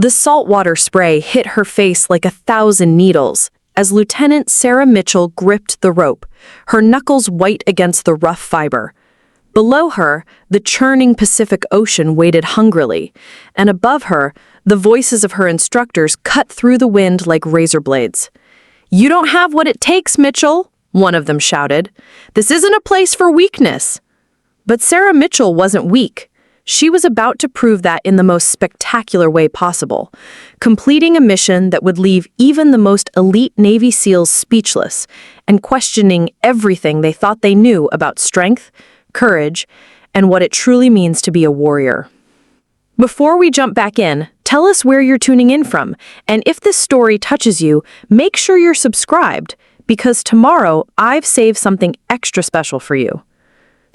The saltwater spray hit her face like 1,000 needles as Lieutenant Sarah Mitchell gripped the rope, her knuckles white against the rough fiber. Below her, the churning Pacific Ocean waited hungrily, and above her, the voices of her instructors cut through the wind like razor blades. "You don't have what it takes, Mitchell," one of them shouted. "This isn't a place for weakness." But Sarah Mitchell wasn't weak. She was about to prove that in the most spectacular way possible, completing a mission that would leave even the most elite Navy SEALs speechless and questioning everything they thought they knew about strength, courage, and what it truly means to be a warrior. Before we jump back in, tell us where you're tuning in from, and if this story touches you, make sure you're subscribed, because tomorrow I've saved something extra special for you.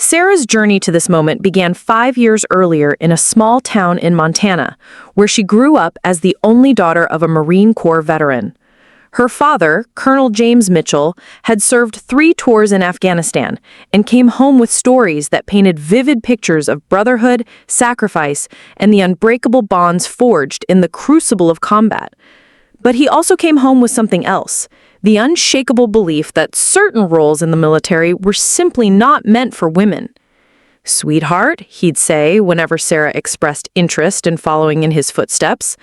Sarah's journey to this moment began 5 years earlier in a small town in Montana, where she grew up as the only daughter of a Marine Corps veteran. Her father, Colonel James Mitchell, had served 3 tours in Afghanistan and came home with stories that painted vivid pictures of brotherhood, sacrifice, and the unbreakable bonds forged in the crucible of combat. But he also came home with something else: the unshakable belief that certain roles in the military were simply not meant for women. "Sweetheart," he'd say whenever Sarah expressed interest in following in his footsteps,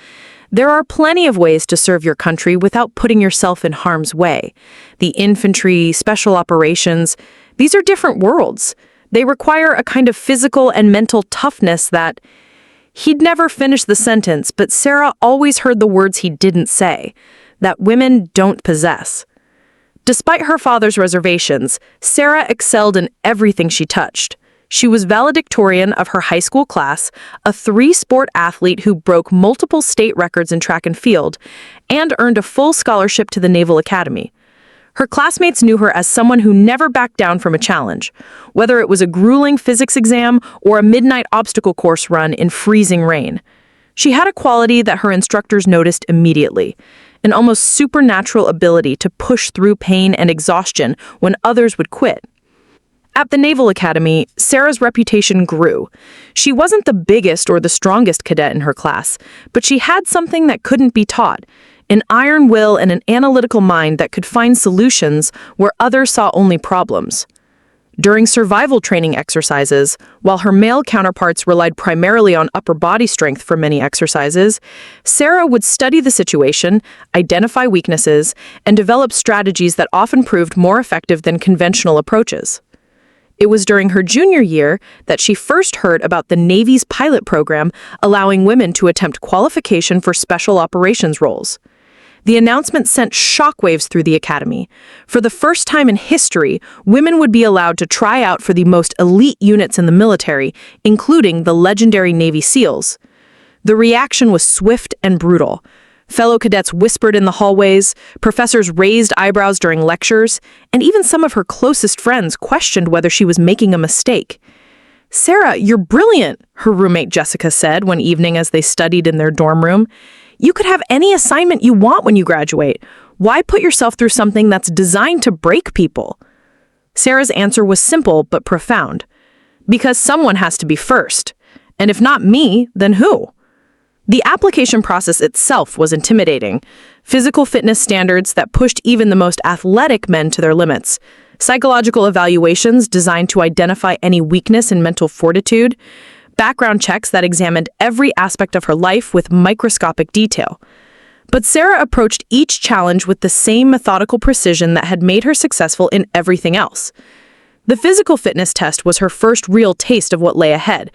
"there are plenty of ways to serve your country without putting yourself in harm's way. The infantry, special operations, these are different worlds. They require a kind of physical and mental toughness that—" He'd never finished the sentence, but Sarah always heard the words he didn't say, that women don't possess. Despite her father's reservations, Sarah excelled in everything she touched. She was valedictorian of her high school class, a 3-sport athlete who broke multiple state records in track and field, and earned a full scholarship to the Naval Academy. Her classmates knew her as someone who never backed down from a challenge, whether it was a grueling physics exam or a midnight obstacle course run in freezing rain. She had a quality that her instructors noticed immediately: an almost supernatural ability to push through pain and exhaustion when others would quit. At the Naval Academy, Sarah's reputation grew. She wasn't the biggest or the strongest cadet in her class, but she had something that couldn't be taught: an iron will and an analytical mind that could find solutions where others saw only problems. During survival training exercises, while her male counterparts relied primarily on upper body strength for many exercises, Sarah would study the situation, identify weaknesses, and develop strategies that often proved more effective than conventional approaches. It was during her junior year that she first heard about the Navy's pilot program allowing women to attempt qualification for special operations roles. The announcement sent shockwaves through the academy. For the first time in history, women would be allowed to try out for the most elite units in the military, including the legendary Navy SEALs. The reaction was swift and brutal. Fellow cadets whispered in the hallways, professors raised eyebrows during lectures, and even some of her closest friends questioned whether she was making a mistake. "Sarah, you're brilliant," her roommate Jessica said one evening as they studied in their dorm room. "You could have any assignment you want when you graduate. Why put yourself through something that's designed to break people?" Sarah's answer was simple but profound. "Because someone has to be first. And if not me, then who?" The application process itself was intimidating. Physical fitness standards that pushed even the most athletic men to their limits. Psychological evaluations designed to identify any weakness in mental fortitude. Background checks that examined every aspect of her life with microscopic detail. But Sarah approached each challenge with the same methodical precision that had made her successful in everything else. The physical fitness test was her first real taste of what lay ahead.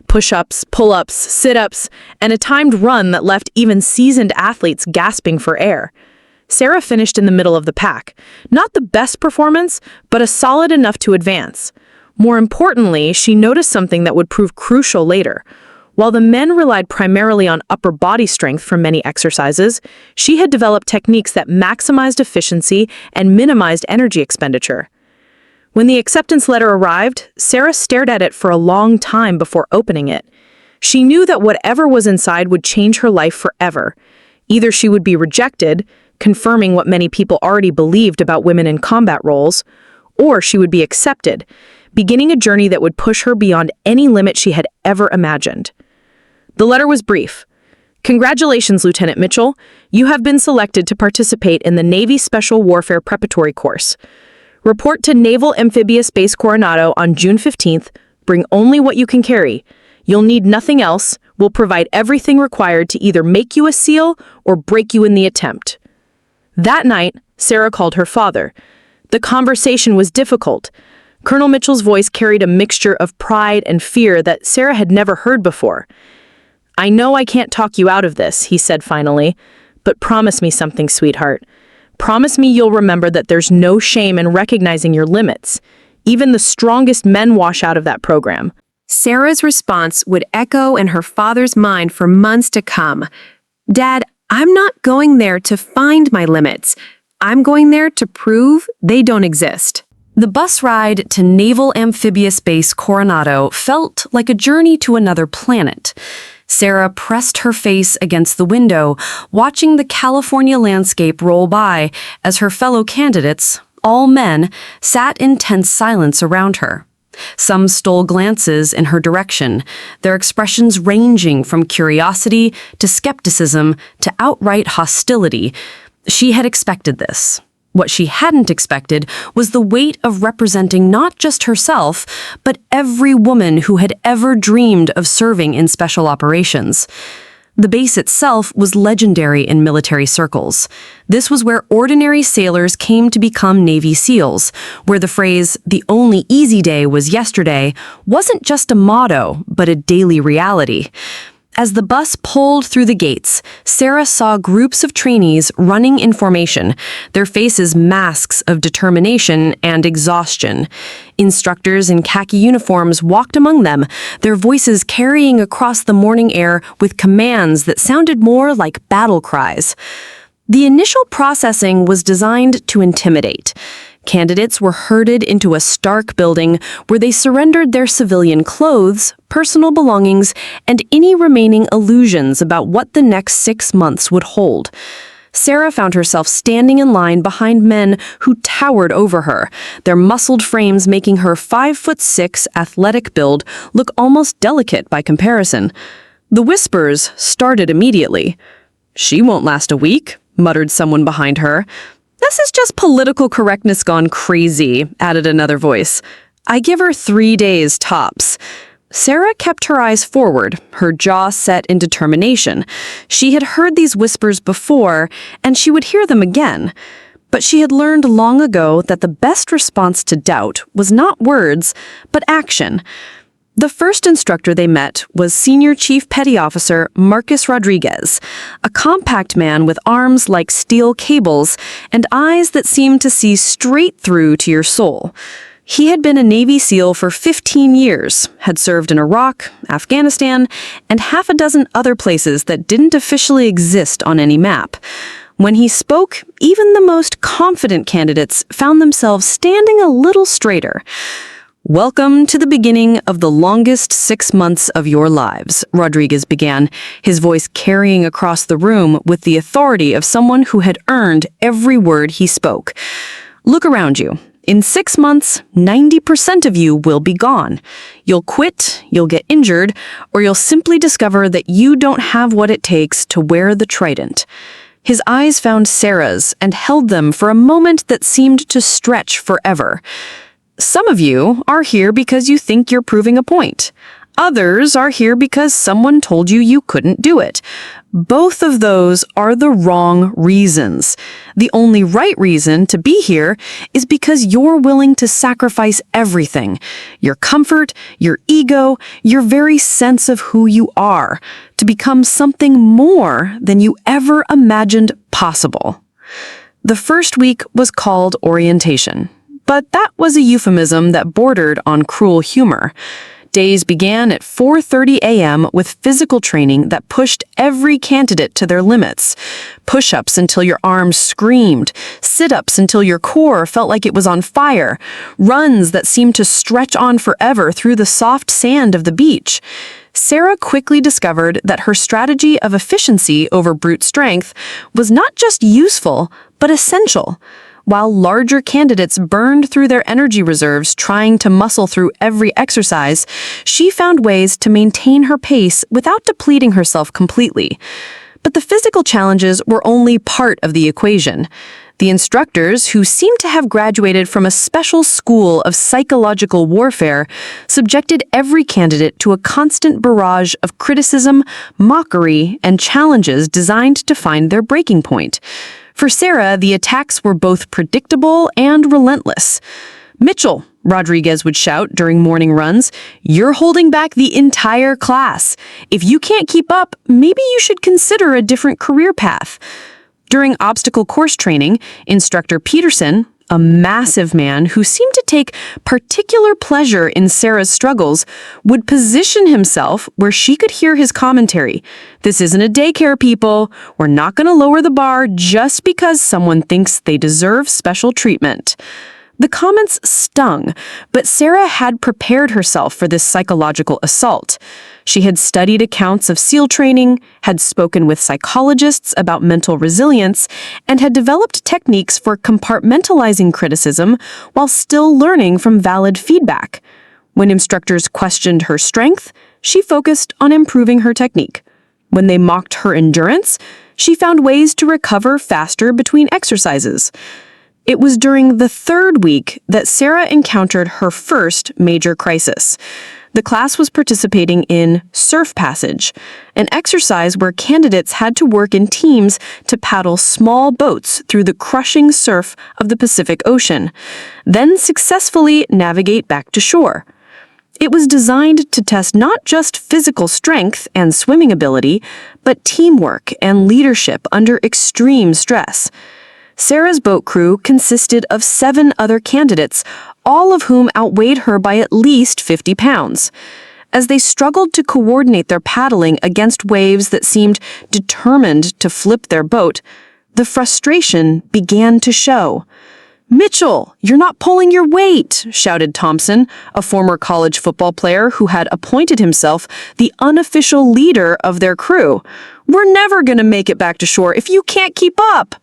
Push-ups, pull-ups, sit-ups, and a timed run that left even seasoned athletes gasping for air. Sarah finished in the middle of the pack. Not the best performance, but a solid enough to advance. More importantly, she noticed something that would prove crucial later. While the men relied primarily on upper body strength for many exercises, she had developed techniques that maximized efficiency and minimized energy expenditure. When the acceptance letter arrived, Sarah stared at it for a long time before opening it. She knew that whatever was inside would change her life forever. Either she would be rejected, confirming what many people already believed about women in combat roles, or she would be accepted, beginning a journey that would push her beyond any limit she had ever imagined. The letter was brief. Congratulations, Lieutenant Mitchell. You have been selected to participate in the Navy Special Warfare Preparatory Course. Report to Naval Amphibious Base Coronado on June 15th. Bring only what you can carry. You'll need nothing else. We'll provide everything required to either make you a SEAL or break you in the attempt. That night, Sarah called her father. The conversation was difficult. Colonel Mitchell's voice carried a mixture of pride and fear that Sarah had never heard before. "I know I can't talk you out of this," he said finally, "but promise me something, sweetheart. Promise me you'll remember that there's no shame in recognizing your limits. Even the strongest men wash out of that program." Sarah's response would echo in her father's mind for months to come. "Dad, I'm not going there to find my limits. I'm going there to prove they don't exist." The bus ride to Naval Amphibious Base Coronado felt like a journey to another planet. Sarah pressed her face against the window, watching the California landscape roll by as her fellow candidates, all men, sat in tense silence around her. Some stole glances in her direction, their expressions ranging from curiosity to skepticism to outright hostility. She had expected this. What she hadn't expected was the weight of representing not just herself, but every woman who had ever dreamed of serving in special operations. The base itself was legendary in military circles. This was where ordinary sailors came to become Navy SEALs, where the phrase, "the only easy day was yesterday," wasn't just a motto, but a daily reality. As the bus pulled through the gates, Sarah saw groups of trainees running in formation, their faces masks of determination and exhaustion. Instructors in khaki uniforms walked among them, their voices carrying across the morning air with commands that sounded more like battle cries. The initial processing was designed to intimidate. Candidates were herded into a stark building where they surrendered their civilian clothes, personal belongings, and any remaining illusions about what the next 6 months would hold. Sarah found herself standing in line behind men who towered over her, their muscled frames making her 5'6" athletic build look almost delicate by comparison. The whispers started immediately. "She won't last a week," muttered someone behind her. "This is just political correctness gone crazy," added another voice. "I give her 3 days tops." Sarah kept her eyes forward, her jaw set in determination. She had heard these whispers before, and she would hear them again. But she had learned long ago that the best response to doubt was not words, but action. The first instructor they met was Senior Chief Petty Officer Marcus Rodriguez, a compact man with arms like steel cables and eyes that seemed to see straight through to your soul. He had been a Navy SEAL for 15 years, had served in Iraq, Afghanistan, and half a dozen other places that didn't officially exist on any map. When he spoke, even the most confident candidates found themselves standing a little straighter. "Welcome to the beginning of the longest 6 months of your lives," Rodriguez began, his voice carrying across the room with the authority of someone who had earned every word he spoke. "Look around you. In 6 months, 90% of you will be gone. You'll quit, you'll get injured, or you'll simply discover that you don't have what it takes to wear the trident." His eyes found Sarah's and held them for a moment that seemed to stretch forever. "Some of you are here because you think you're proving a point. Others are here because someone told you you couldn't do it. Both of those are the wrong reasons. The only right reason to be here is because you're willing to sacrifice everything, your comfort, your ego, your very sense of who you are, to become something more than you ever imagined possible." The first week was called orientation. But that was a euphemism that bordered on cruel humor. Days began at 4:30 a.m. with physical training that pushed every candidate to their limits. Push-ups until your arms screamed, sit-ups until your core felt like it was on fire, runs that seemed to stretch on forever through the soft sand of the beach. Sarah quickly discovered that her strategy of efficiency over brute strength was not just useful, but essential. While larger candidates burned through their energy reserves trying to muscle through every exercise, she found ways to maintain her pace without depleting herself completely. But the physical challenges were only part of the equation. The instructors, who seemed to have graduated from a special school of psychological warfare, subjected every candidate to a constant barrage of criticism, mockery, and challenges designed to find their breaking point. For Sarah, the attacks were both predictable and relentless. "Mitchell," Rodriguez would shout during morning runs, "you're holding back the entire class. If you can't keep up, maybe you should consider a different career path." During obstacle course training, instructor Peterson, a massive man who seemed to take particular pleasure in Sarah's struggles, would position himself where she could hear his commentary. "This isn't a daycare, people. We're not going to lower the bar just because someone thinks they deserve special treatment." The comments stung, but Sarah had prepared herself for this psychological assault. She had studied accounts of SEAL training, had spoken with psychologists about mental resilience, and had developed techniques for compartmentalizing criticism while still learning from valid feedback. When instructors questioned her strength, she focused on improving her technique. When they mocked her endurance, she found ways to recover faster between exercises. It was during the third week that Sarah encountered her first major crisis. The class was participating in surf passage, an exercise where candidates had to work in teams to paddle small boats through the crushing surf of the Pacific Ocean, then successfully navigate back to shore. It was designed to test not just physical strength and swimming ability, but teamwork and leadership under extreme stress. Sarah's boat crew consisted of 7 other candidates, all of whom outweighed her by at least 50 pounds. As they struggled to coordinate their paddling against waves that seemed determined to flip their boat, the frustration began to show. "Mitchell, you're not pulling your weight," shouted Thompson, a former college football player who had appointed himself the unofficial leader of their crew. "We're never going to make it back to shore if you can't keep up."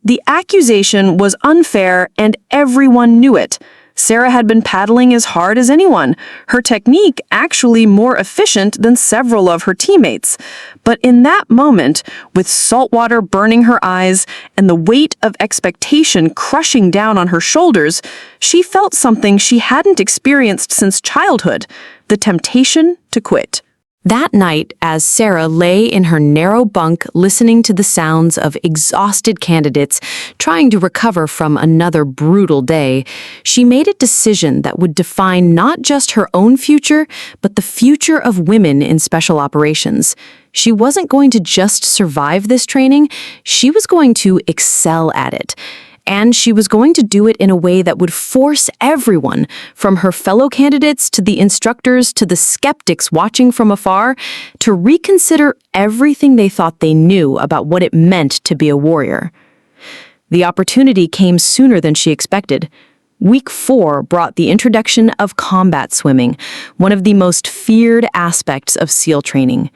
The accusation was unfair, and everyone knew it. Sarah had been paddling as hard as anyone, her technique actually more efficient than several of her teammates. But in that moment, with salt water burning her eyes and the weight of expectation crushing down on her shoulders, she felt something she hadn't experienced since childhood: the temptation to quit. That night, as Sarah lay in her narrow bunk listening to the sounds of exhausted candidates trying to recover from another brutal day, she made a decision that would define not just her own future, but the future of women in special operations. She wasn't going to just survive this training, she was going to excel at it. And she was going to do it in a way that would force everyone, from her fellow candidates to the instructors to the skeptics watching from afar, to reconsider everything they thought they knew about what it meant to be a warrior. The opportunity came sooner than she expected. Week 4 brought the introduction of combat swimming, one of the most feared aspects of SEAL training.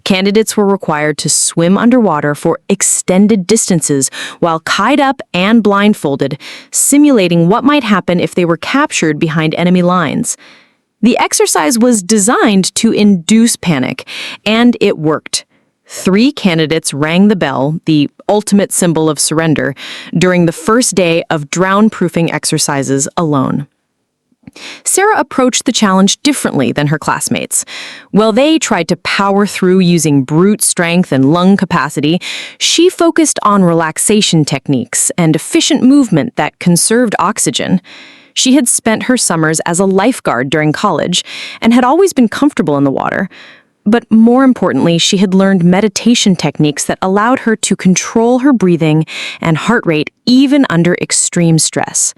Candidates were required to swim underwater for extended distances while tied up and blindfolded, simulating what might happen if they were captured behind enemy lines. The exercise was designed to induce panic, and it worked. 3 candidates rang the bell, the ultimate symbol of surrender, during the first day of drown-proofing exercises alone. Sarah approached the challenge differently than her classmates. While they tried to power through using brute strength and lung capacity, she focused on relaxation techniques and efficient movement that conserved oxygen. She had spent her summers as a lifeguard during college and had always been comfortable in the water. But more importantly, she had learned meditation techniques that allowed her to control her breathing and heart rate even under extreme stress.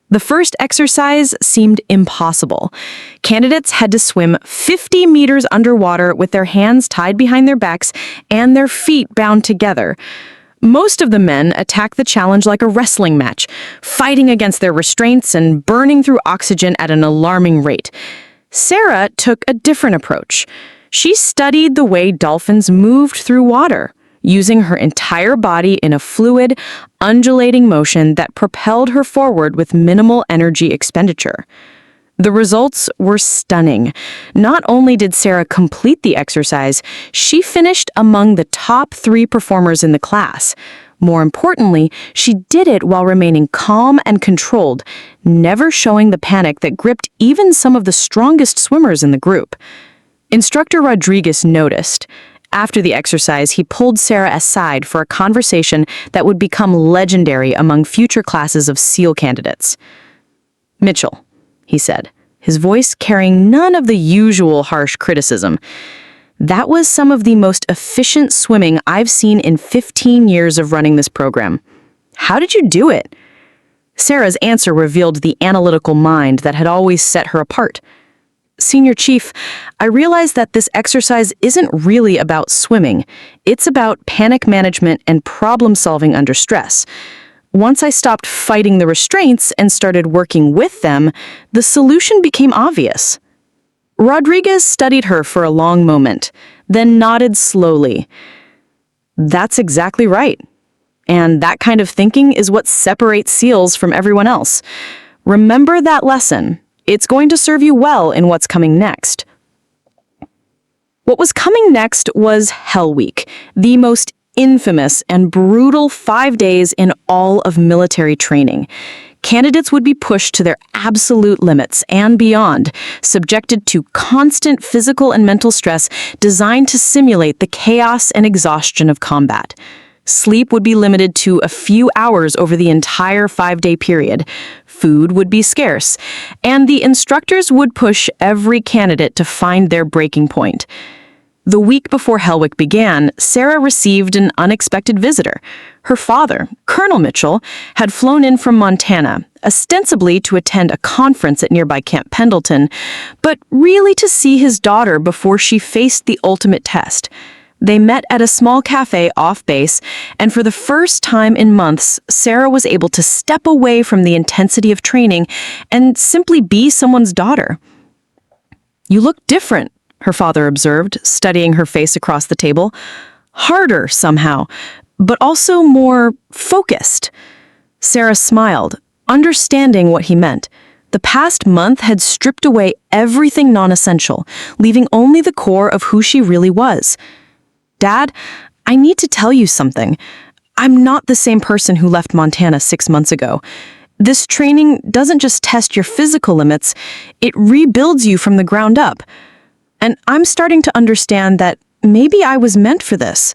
The first exercise seemed impossible. Candidates had to swim 50 meters underwater with their hands tied behind their backs and their feet bound together. Most of the men attacked the challenge like a wrestling match, fighting against their restraints and burning through oxygen at an alarming rate. Sarah took a different approach. She studied the way dolphins moved through water, using her entire body in a fluid, undulating motion that propelled her forward with minimal energy expenditure. The results were stunning. Not only did Sarah complete the exercise, she finished among the top 3 performers in the class. More importantly, she did it while remaining calm and controlled, never showing the panic that gripped even some of the strongest swimmers in the group. Instructor Rodriguez noticed. After the exercise, he pulled Sarah aside for a conversation that would become legendary among future classes of SEAL candidates. "Mitchell," he said, his voice carrying none of the usual harsh criticism. "That was some of the most efficient swimming I've seen in 15 years of running this program. How did you do it?" Sarah's answer revealed the analytical mind that had always set her apart. "Senior Chief, I realized that this exercise isn't really about swimming. It's about panic management and problem solving under stress. Once I stopped fighting the restraints and started working with them, the solution became obvious." Rodriguez studied her for a long moment, then nodded slowly. "That's exactly right. And that kind of thinking is what separates SEALs from everyone else. Remember that lesson. It's going to serve you well in what's coming next." What was coming next was Hell Week, the most infamous and brutal 5 days in all of military training. Candidates would be pushed to their absolute limits and beyond, subjected to constant physical and mental stress designed to simulate the chaos and exhaustion of combat. Sleep would be limited to a few hours over the entire 5-day period. Food would be scarce, and the instructors would push every candidate to find their breaking point. The week before Hell Week began, Sarah received an unexpected visitor. Her father, Colonel Mitchell, had flown in from Montana, ostensibly to attend a conference at nearby Camp Pendleton, but really to see his daughter before she faced the ultimate test. They met at a small cafe off base, and for the first time in months, Sarah was able to step away from the intensity of training and simply be someone's daughter. "You look different," her father observed, studying her face across the table. "Harder somehow, but also more focused." Sarah smiled, understanding what he meant. The past month had stripped away everything non-essential, leaving only the core of who she really was. "Dad, I need to tell you something. I'm not the same person who left Montana 6 months ago. This training doesn't just test your physical limits, it rebuilds you from the ground up. And I'm starting to understand that maybe I was meant for this."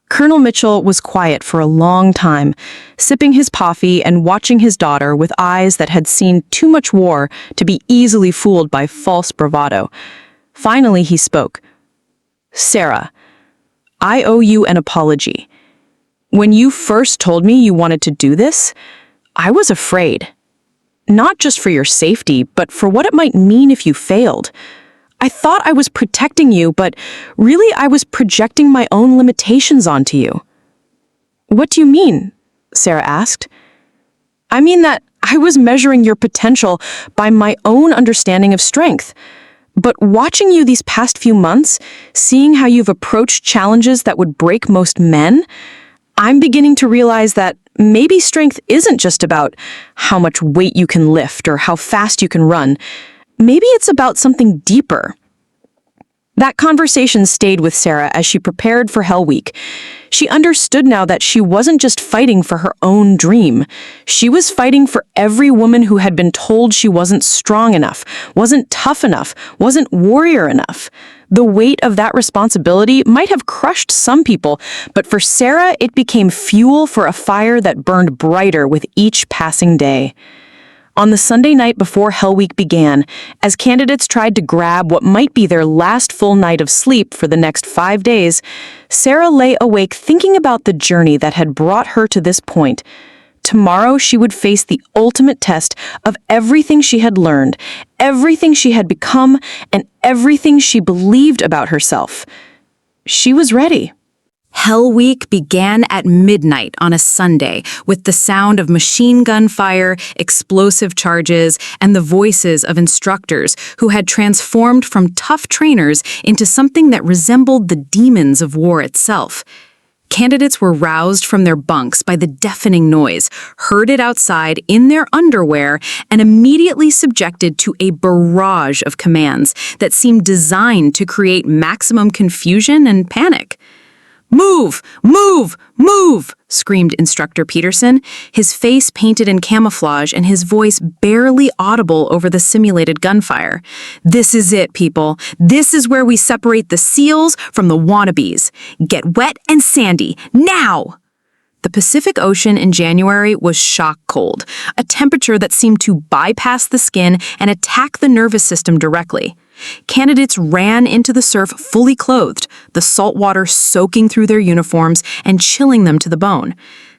Colonel Mitchell was quiet for a long time, sipping his coffee and watching his daughter with eyes that had seen too much war to be easily fooled by false bravado. Finally, he spoke. "Sarah, I owe you an apology. When you first told me you wanted to do this, I was afraid. Not just for your safety, but for what it might mean if you failed. I thought I was protecting you, but really I was projecting my own limitations onto you." "What do you mean?" Sarah asked. "I mean that I was measuring your potential by my own understanding of strength. But watching you these past few months, seeing how you've approached challenges that would break most men, I'm beginning to realize that maybe strength isn't just about how much weight you can lift or how fast you can run. Maybe it's about something deeper." That conversation stayed with Sarah as she prepared for Hell Week. She understood now that she wasn't just fighting for her own dream. She was fighting for every woman who had been told she wasn't strong enough, wasn't tough enough, wasn't warrior enough. The weight of that responsibility might have crushed some people, but for Sarah, it became fuel for a fire that burned brighter with each passing day. On the Sunday night before Hell Week began, as candidates tried to grab what might be their last full night of sleep for the next 5 days, Sarah lay awake thinking about the journey that had brought her to this point. Tomorrow she would face the ultimate test of everything she had learned, everything she had become, and everything she believed about herself. She was ready. Hell Week began at midnight on a Sunday with the sound of machine gun fire, explosive charges, and the voices of instructors who had transformed from tough trainers into something that resembled the demons of war itself. Candidates were roused from their bunks by the deafening noise, herded outside in their underwear, and immediately subjected to a barrage of commands that seemed designed to create maximum confusion and panic. "Move! Move! Move!" screamed Instructor Peterson, his face painted in camouflage and his voice barely audible over the simulated gunfire. "This is it, people. This is where we separate the SEALs from the wannabes. Get wet and sandy, now!" The Pacific Ocean in January was shock cold, a temperature that seemed to bypass the skin and attack the nervous system directly. Candidates ran into the surf fully clothed, the salt water soaking through their uniforms and chilling them to the bone.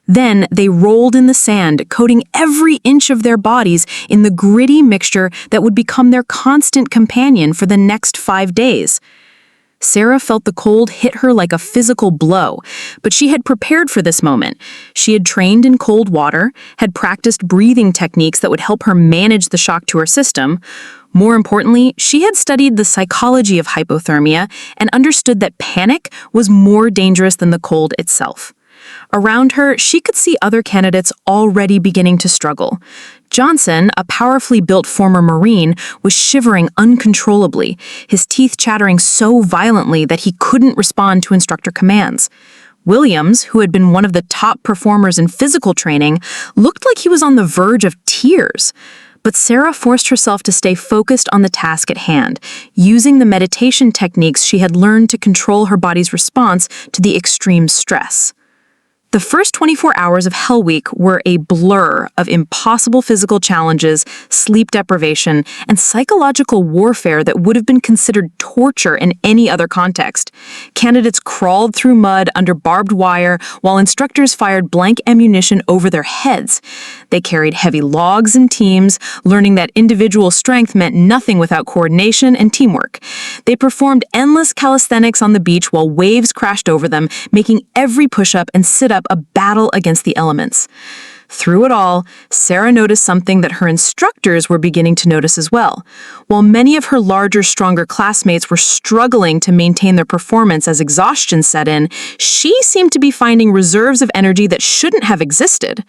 Then they rolled in the sand, coating every inch of their bodies in the gritty mixture that would become their constant companion for the next 5 days. Sarah felt the cold hit her like a physical blow, but she had prepared for this moment. She had trained in cold water, had practiced breathing techniques that would help her manage the shock to her system. More importantly, she had studied the psychology of hypothermia and understood that panic was more dangerous than the cold itself. Around her, she could see other candidates already beginning to struggle. Johnson, a powerfully built former Marine, was shivering uncontrollably, his teeth chattering so violently that he couldn't respond to instructor commands. Williams, who had been one of the top performers in physical training, looked like he was on the verge of tears. But Sarah forced herself to stay focused on the task at hand, using the meditation techniques she had learned to control her body's response to the extreme stress. The first 24 hours of Hell Week were a blur of impossible physical challenges, sleep deprivation, and psychological warfare that would have been considered torture in any other context. Candidates crawled through mud under barbed wire while instructors fired blank ammunition over their heads. They carried heavy logs in teams, learning that individual strength meant nothing without coordination and teamwork. They performed endless calisthenics on the beach while waves crashed over them, making every push-up and sit-up a battle against the elements. Through it all, Sarah noticed something that her instructors were beginning to notice as well. While many of her larger, stronger classmates were struggling to maintain their performance as exhaustion set in, she seemed to be finding reserves of energy that shouldn't have existed.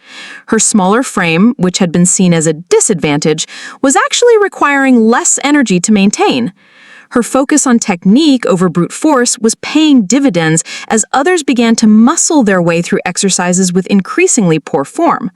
Her smaller frame, which had been seen as a disadvantage, was actually requiring less energy to maintain. Her focus on technique over brute force was paying dividends as others began to muscle their way through exercises with increasingly poor form.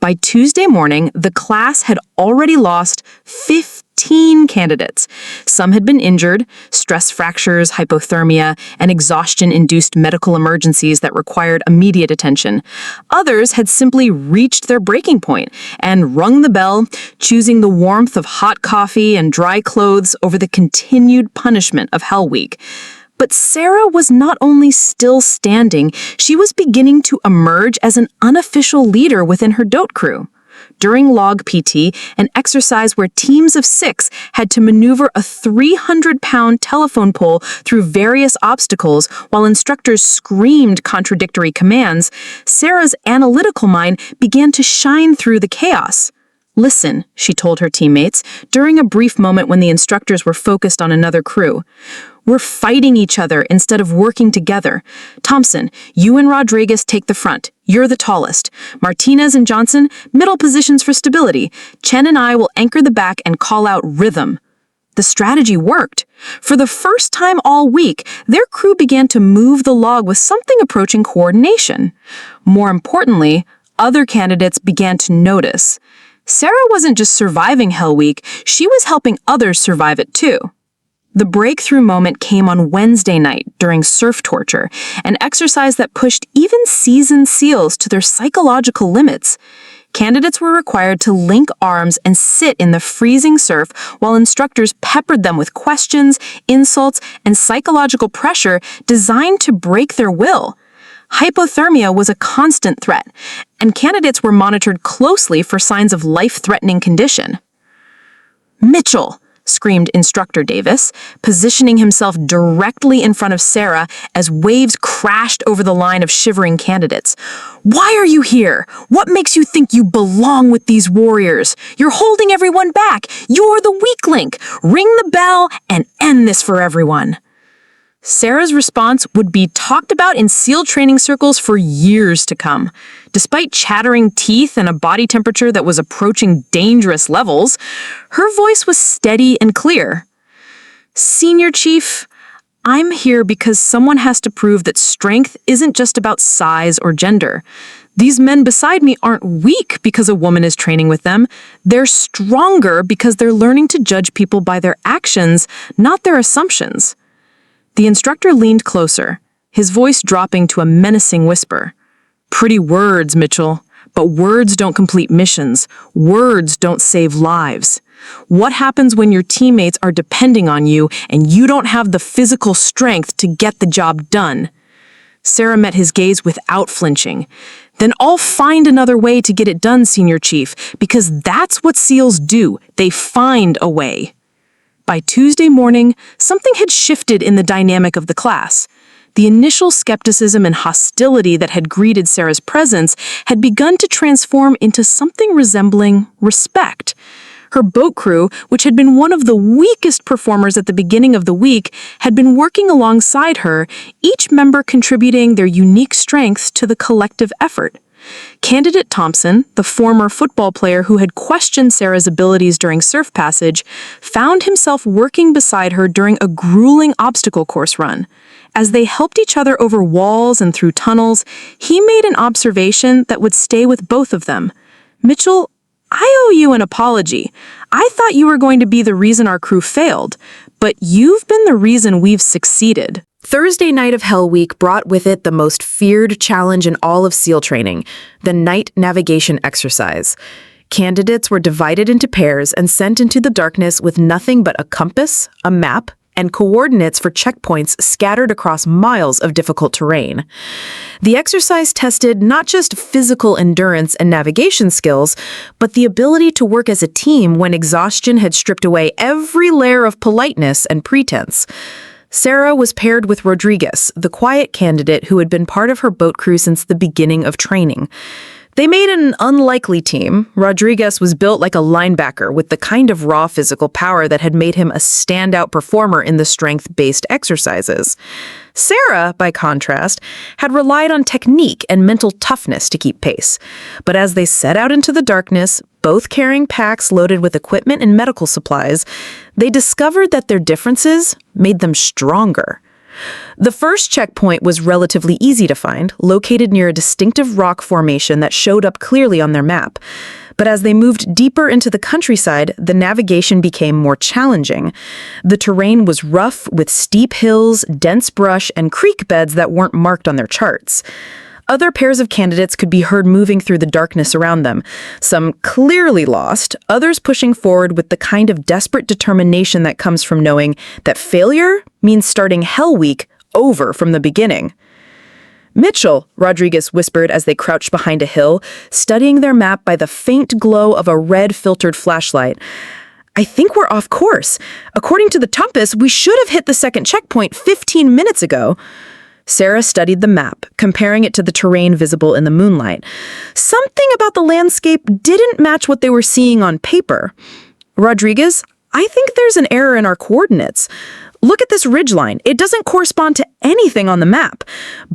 By Tuesday morning, the class had already lost 15 candidates. Some had been injured, stress fractures, hypothermia, and exhaustion-induced medical emergencies that required immediate attention. Others had simply reached their breaking point and rung the bell, choosing the warmth of hot coffee and dry clothes over the continued punishment of Hell Week. But Sarah was not only still standing, she was beginning to emerge as an unofficial leader within her DOT crew. During log PT, an exercise where teams of 6 had to maneuver a 300-pound telephone pole through various obstacles while instructors screamed contradictory commands, Sarah's analytical mind began to shine through the chaos. "Listen," she told her teammates, during a brief moment when the instructors were focused on another crew. "We're fighting each other instead of working together. Thompson, you and Rodriguez take the front. You're the tallest. Martinez and Johnson, middle positions for stability. Chen and I will anchor the back and call out rhythm." The strategy worked. For the first time all week, their crew began to move the log with something approaching coordination. More importantly, other candidates began to notice. Sarah wasn't just surviving Hell Week, she was helping others survive it too. The breakthrough moment came on Wednesday night during surf torture, an exercise that pushed even seasoned SEALs to their psychological limits. Candidates were required to link arms and sit in the freezing surf while instructors peppered them with questions, insults, and psychological pressure designed to break their will. Hypothermia was a constant threat, and candidates were monitored closely for signs of life-threatening condition. "Mitchell!" screamed Instructor Davis, positioning himself directly in front of Sarah as waves crashed over the line of shivering candidates. "Why are you here? What makes you think you belong with these warriors? You're holding everyone back. You're the weak link. Ring the bell and end this for everyone." Sarah's response would be talked about in SEAL training circles for years to come. Despite chattering teeth and a body temperature that was approaching dangerous levels, her voice was steady and clear. Senior Chief, I'm here because someone has to prove that strength isn't just about size or gender. These men beside me aren't weak because a woman is training with them. They're stronger because they're learning to judge people by their actions, not their assumptions. The instructor leaned closer, his voice dropping to a menacing whisper. Pretty words, Mitchell, but words don't complete missions. Words don't save lives. What happens when your teammates are depending on you and you don't have the physical strength to get the job done? Sarah met his gaze without flinching. Then I'll find another way to get it done, Senior Chief, because that's what SEALs do. They find a way. By Tuesday morning, something had shifted in the dynamic of the class. The initial skepticism and hostility that had greeted Sarah's presence had begun to transform into something resembling respect. Her boat crew, which had been one of the weakest performers at the beginning of the week, had been working alongside her, each member contributing their unique strengths to the collective effort. Candidate Thompson, the former football player who had questioned Sarah's abilities during surf passage, found himself working beside her during a grueling obstacle course run. As they helped each other over walls and through tunnels, he made an observation that would stay with both of them. Mitchell, I owe you an apology. I thought you were going to be the reason our crew failed, but you've been the reason we've succeeded. Thursday night of Hell Week brought with it the most feared challenge in all of SEAL training, the night navigation exercise. Candidates were divided into pairs and sent into the darkness with nothing but a compass, a map, and coordinates for checkpoints scattered across miles of difficult terrain. The exercise tested not just physical endurance and navigation skills, but the ability to work as a team when exhaustion had stripped away every layer of politeness and pretense. Sarah was paired with Rodriguez, the quiet candidate who had been part of her boat crew since the beginning of training. They made an unlikely team. Rodriguez was built like a linebacker with the kind of raw physical power that had made him a standout performer in the strength-based exercises. Sarah, by contrast, had relied on technique and mental toughness to keep pace. But as they set out into the darkness, both carrying packs loaded with equipment and medical supplies, they discovered that their differences made them stronger. The first checkpoint was relatively easy to find, located near a distinctive rock formation that showed up clearly on their map. But as they moved deeper into the countryside, the navigation became more challenging. The terrain was rough, with steep hills, dense brush, and creek beds that weren't marked on their charts. Other pairs of candidates could be heard moving through the darkness around them, some clearly lost, others pushing forward with the kind of desperate determination that comes from knowing that failure means starting Hell Week over from the beginning. Mitchell, Rodriguez whispered as they crouched behind a hill, studying their map by the faint glow of a red-filtered flashlight. I think we're off course. According to the compass, we should have hit the second checkpoint 15 minutes ago. Sarah studied the map, comparing it to the terrain visible in the moonlight. Something about the landscape didn't match what they were seeing on paper. Rodriguez, I think there's an error in our coordinates. Look at this ridgeline. It doesn't correspond to anything on the map.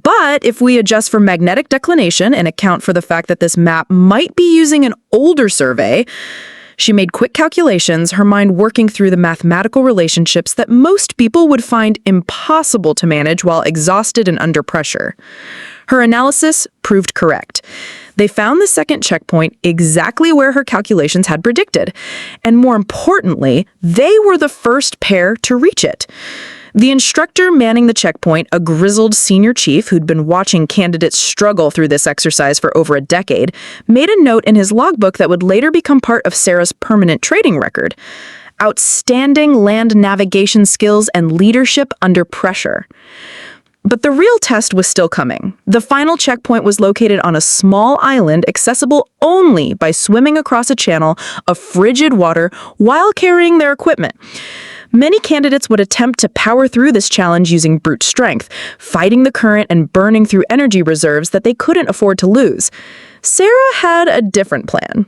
But if we adjust for magnetic declination and account for the fact that this map might be using an older survey. She made quick calculations, her mind working through the mathematical relationships that most people would find impossible to manage while exhausted and under pressure. Her analysis proved correct. They found the second checkpoint exactly where her calculations had predicted. And more importantly, they were the first pair to reach it. The instructor manning the checkpoint, a grizzled senior chief who'd been watching candidates struggle through this exercise for over a decade, made a note in his logbook that would later become part of Sarah's permanent trading record. Outstanding land navigation skills and leadership under pressure. But the real test was still coming. The final checkpoint was located on a small island accessible only by swimming across a channel of frigid water while carrying their equipment. Many candidates would attempt to power through this challenge using brute strength, fighting the current and burning through energy reserves that they couldn't afford to lose. Sarah had a different plan.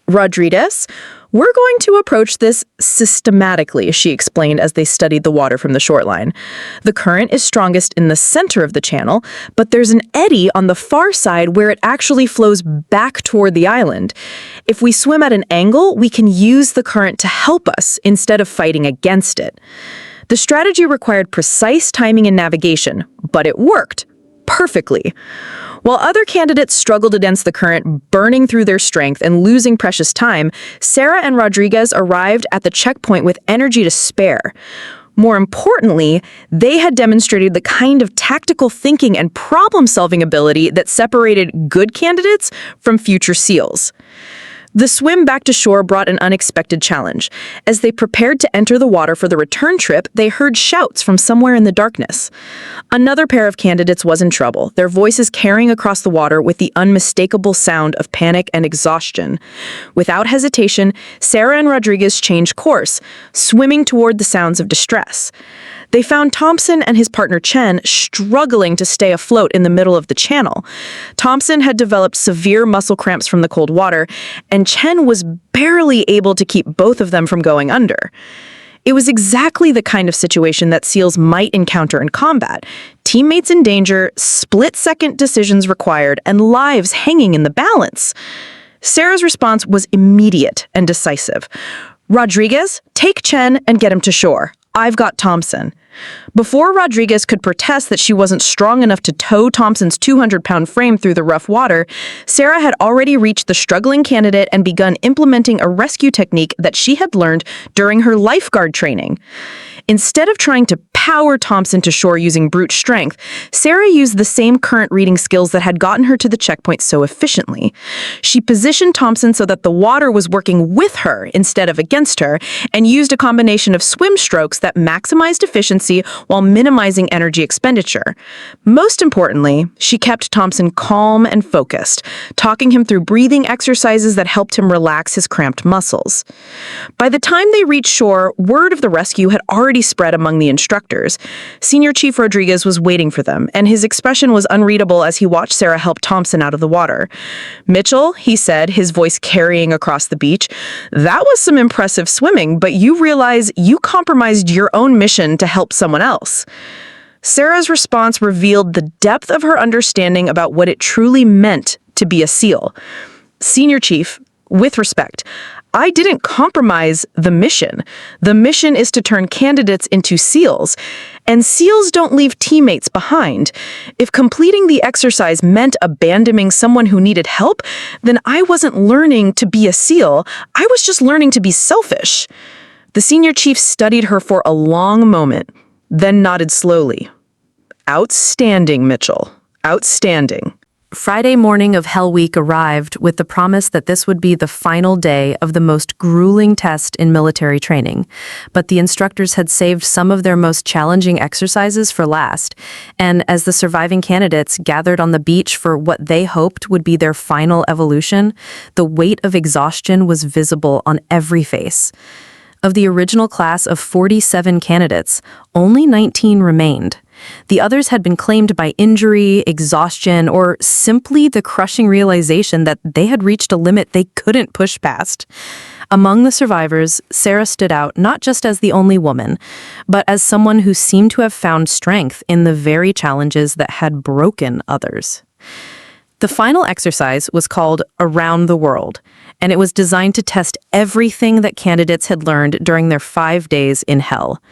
Rodriguez, we're going to approach this systematically, she explained as they studied the water from the shoreline. The current is strongest in the center of the channel, but there's an eddy on the far side where it actually flows back toward the island. If we swim at an angle, we can use the current to help us instead of fighting against it. The strategy required precise timing and navigation, but it worked perfectly. While other candidates struggled against the current, burning through their strength and losing precious time, Sarah and Rodriguez arrived at the checkpoint with energy to spare. More importantly, they had demonstrated the kind of tactical thinking and problem-solving ability that separated good candidates from future SEALs. The swim back to shore brought an unexpected challenge. As they prepared to enter the water for the return trip, they heard shouts from somewhere in the darkness. Another pair of candidates was in trouble, their voices carrying across the water with the unmistakable sound of panic and exhaustion. Without hesitation, Sarah and Rodriguez changed course, swimming toward the sounds of distress. They found Thompson and his partner Chen struggling to stay afloat in the middle of the channel. Thompson had developed severe muscle cramps from the cold water, and Chen was barely able to keep both of them from going under. It was exactly the kind of situation that SEALs might encounter in combat. Teammates in danger, split-second decisions required, and lives hanging in the balance. Sarah's response was immediate and decisive. Rodriguez, take Chen and get him to shore. I've got Thompson. Before Rodriguez could protest that she wasn't strong enough to tow Thompson's 200-pound frame through the rough water, Sarah had already reached the struggling candidate and begun implementing a rescue technique that she had learned during her lifeguard training. Instead of trying to power Thompson to shore using brute strength, Sarah used the same current reading skills that had gotten her to the checkpoint so efficiently. She positioned Thompson so that the water was working with her instead of against her, and used a combination of swim strokes that maximized efficiency while minimizing energy expenditure. Most importantly, she kept Thompson calm and focused, talking him through breathing exercises that helped him relax his cramped muscles. By the time they reached shore, word of the rescue had already spread among the instructors. Senior Chief Rodriguez was waiting for them, and his expression was unreadable as he watched Sarah help Thompson out of the water. "Mitchell," he said, his voice carrying across the beach, "that was some impressive swimming, but you realize you compromised your own mission to help someone else." Sarah's response revealed the depth of her understanding about what it truly meant to be a SEAL. "Senior Chief, with respect, I didn't compromise the mission. The mission is to turn candidates into SEALs, and SEALs don't leave teammates behind. If completing the exercise meant abandoning someone who needed help, then I wasn't learning to be a SEAL. I was just learning to be selfish." The senior chief studied her for a long moment, then nodded slowly. "Outstanding, Mitchell. Outstanding." Friday morning of Hell Week arrived with the promise that this would be the final day of the most grueling test in military training. But the instructors had saved some of their most challenging exercises for last, and as the surviving candidates gathered on the beach for what they hoped would be their final evolution, the weight of exhaustion was visible on every face. Of the original class of 47 candidates, only 19 remained. The others had been claimed by injury, exhaustion, or simply the crushing realization that they had reached a limit they couldn't push past. Among the survivors, Sarah stood out not just as the only woman, but as someone who seemed to have found strength in the very challenges that had broken others. The final exercise was called Around the World, and it was designed to test everything that candidates had learned during their 5 days in hell.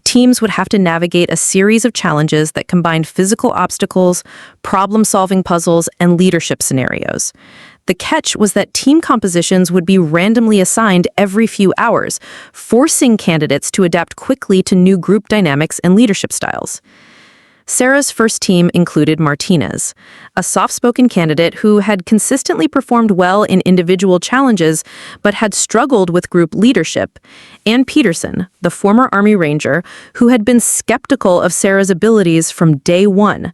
Teams would have to navigate a series of challenges that combined physical obstacles, problem-solving puzzles, and leadership scenarios. The catch was that team compositions would be randomly assigned every few hours, forcing candidates to adapt quickly to new group dynamics and leadership styles. Sarah's first team included Martinez, a soft-spoken candidate who had consistently performed well in individual challenges but had struggled with group leadership, and Peterson, the former Army Ranger, who had been skeptical of Sarah's abilities from day one.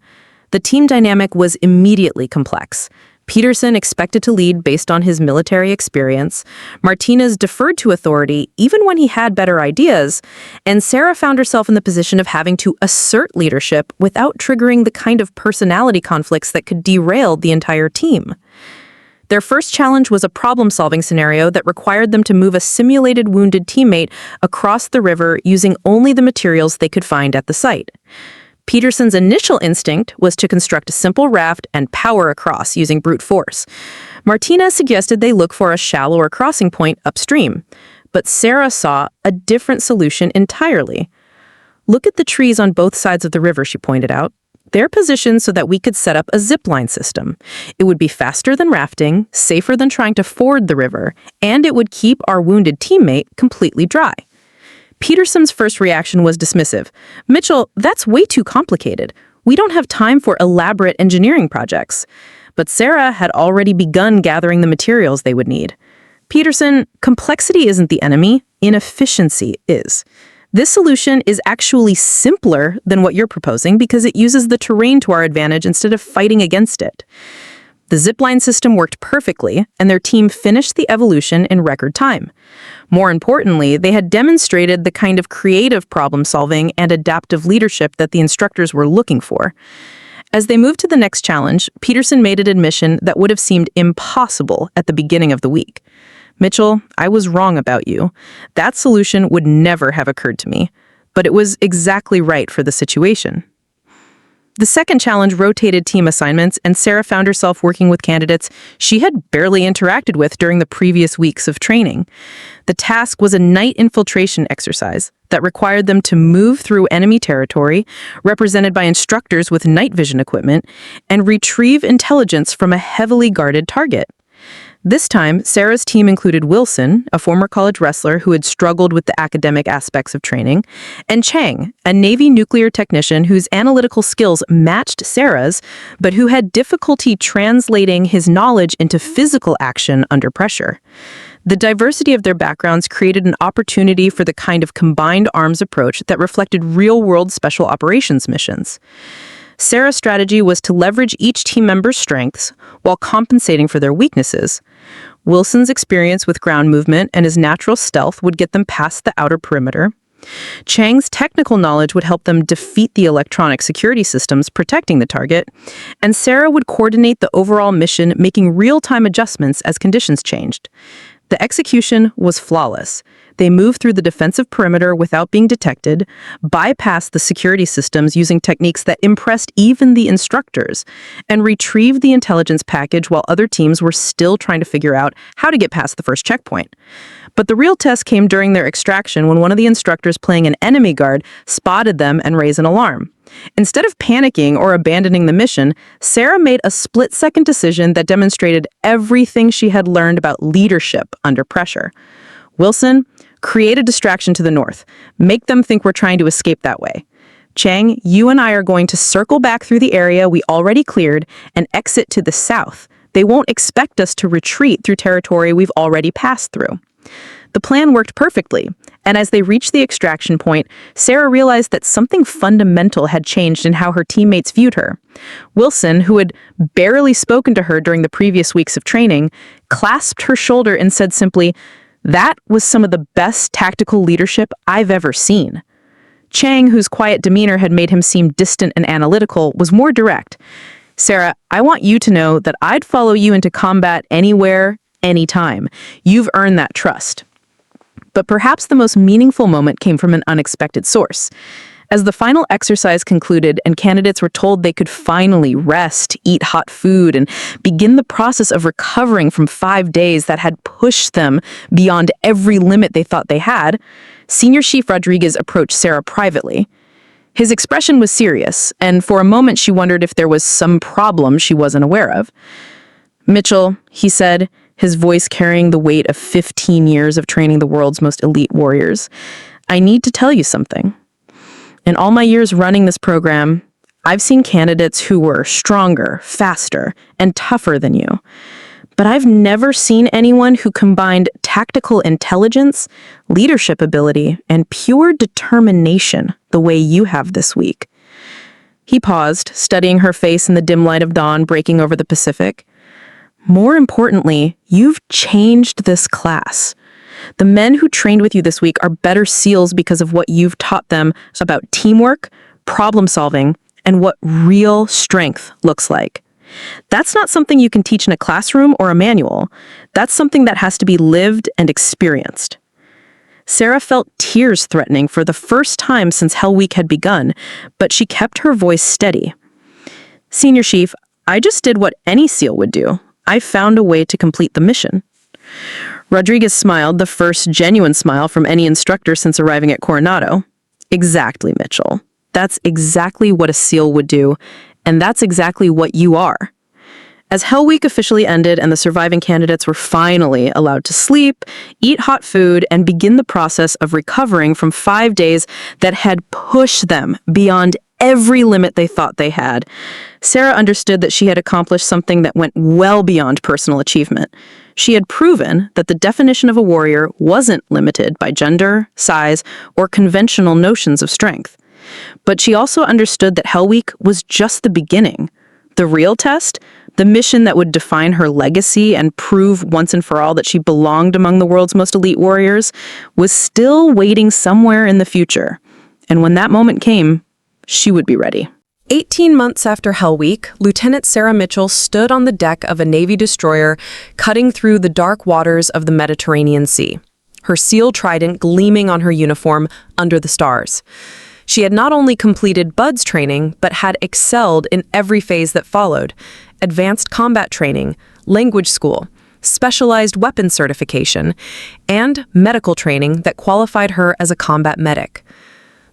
The team dynamic was immediately complex. Peterson expected to lead based on his military experience, Martinez deferred to authority even when he had better ideas, and Sarah found herself in the position of having to assert leadership without triggering the kind of personality conflicts that could derail the entire team. Their first challenge was a problem-solving scenario that required them to move a simulated wounded teammate across the river using only the materials they could find at the site. Peterson's initial instinct was to construct a simple raft and power across using brute force. Martinez suggested they look for a shallower crossing point upstream, but Sarah saw a different solution entirely. "Look at the trees on both sides of the river," she pointed out. "They're positioned so that we could set up a zipline system. It would be faster than rafting, safer than trying to ford the river, and it would keep our wounded teammate completely dry." Peterson's first reaction was dismissive. "Mitchell, that's way too complicated. We don't have time for elaborate engineering projects." But Sarah had already begun gathering the materials they would need. "Peterson, complexity isn't the enemy, inefficiency is. This solution is actually simpler than what you're proposing because it uses the terrain to our advantage instead of fighting against it." The zipline system worked perfectly, and their team finished the evolution in record time. More importantly, they had demonstrated the kind of creative problem-solving and adaptive leadership that the instructors were looking for. As they moved to the next challenge, Peterson made an admission that would have seemed impossible at the beginning of the week. "Mitchell, I was wrong about you. That solution would never have occurred to me, but it was exactly right for the situation." The second challenge rotated team assignments, and Sarah found herself working with candidates she had barely interacted with during the previous weeks of training. The task was a night infiltration exercise that required them to move through enemy territory, represented by instructors with night vision equipment, and retrieve intelligence from a heavily guarded target. This time, Sarah's team included Wilson, a former college wrestler who had struggled with the academic aspects of training, and Chang, a Navy nuclear technician whose analytical skills matched Sarah's, but who had difficulty translating his knowledge into physical action under pressure. The diversity of their backgrounds created an opportunity for the kind of combined arms approach that reflected real-world special operations missions. Sarah's strategy was to leverage each team member's strengths while compensating for their weaknesses. Wilson's experience with ground movement and his natural stealth would get them past the outer perimeter. Chang's technical knowledge would help them defeat the electronic security systems protecting the target, and Sarah would coordinate the overall mission, making real-time adjustments as conditions changed. The execution was flawless. They moved through the defensive perimeter without being detected, bypassed the security systems using techniques that impressed even the instructors, and retrieved the intelligence package while other teams were still trying to figure out how to get past the first checkpoint. But the real test came during their extraction when one of the instructors playing an enemy guard spotted them and raised an alarm. Instead of panicking or abandoning the mission, Sarah made a split-second decision that demonstrated everything she had learned about leadership under pressure. "Wilson, create a distraction to the north. Make them think we're trying to escape that way. Chang, you and I are going to circle back through the area we already cleared and exit to the south. They won't expect us to retreat through territory we've already passed through." The plan worked perfectly, and as they reached the extraction point, Sarah realized that something fundamental had changed in how her teammates viewed her. Wilson, who had barely spoken to her during the previous weeks of training, clasped her shoulder and said simply, "That was some of the best tactical leadership I've ever seen." Chang, whose quiet demeanor had made him seem distant and analytical, was more direct. "Sarah, I want you to know that I'd follow you into combat anywhere, anytime. You've earned that trust." But perhaps the most meaningful moment came from an unexpected source. As the final exercise concluded and candidates were told they could finally rest, eat hot food, and begin the process of recovering from 5 days that had pushed them beyond every limit they thought they had, Senior Chief Rodriguez approached Sarah privately. His expression was serious, and for a moment she wondered if there was some problem she wasn't aware of. "Mitchell," he said, his voice carrying the weight of 15 years of training the world's most elite warriors, "I need to tell you something. In all my years running this program, I've seen candidates who were stronger, faster, and tougher than you. But I've never seen anyone who combined tactical intelligence, leadership ability, and pure determination the way you have this week." He paused, studying her face in the dim light of dawn breaking over the Pacific. "More importantly, you've changed this class. The men who trained with you this week are better SEALs because of what you've taught them about teamwork, problem solving, and what real strength looks like. That's not something you can teach in a classroom or a manual. That's something that has to be lived and experienced. Sarah felt tears threatening for the first time since Hell Week had begun, but she kept her voice steady. Senior Chief, I just did what any SEAL would do. I found a way to complete the mission. Rodriguez smiled, the first genuine smile from any instructor since arriving at Coronado. Exactly, Mitchell. That's exactly what a SEAL would do, and that's exactly what you are. As Hell Week officially ended and the surviving candidates were finally allowed to sleep, eat hot food, and begin the process of recovering from 5 days that had pushed them beyond every limit they thought they had, Sarah understood that she had accomplished something that went well beyond personal achievement. She had proven that the definition of a warrior wasn't limited by gender, size, or conventional notions of strength. But she also understood that Hell Week was just the beginning. The real test, the mission that would define her legacy and prove once and for all that she belonged among the world's most elite warriors, was still waiting somewhere in the future. And when that moment came, she would be ready. 18 months after Hell Week, Lieutenant Sarah Mitchell stood on the deck of a Navy destroyer cutting through the dark waters of the Mediterranean Sea, her SEAL trident gleaming on her uniform under the stars. She had not only completed BUDS training, but had excelled in every phase that followed: advanced combat training, language school, specialized weapons certification, and medical training that qualified her as a combat medic.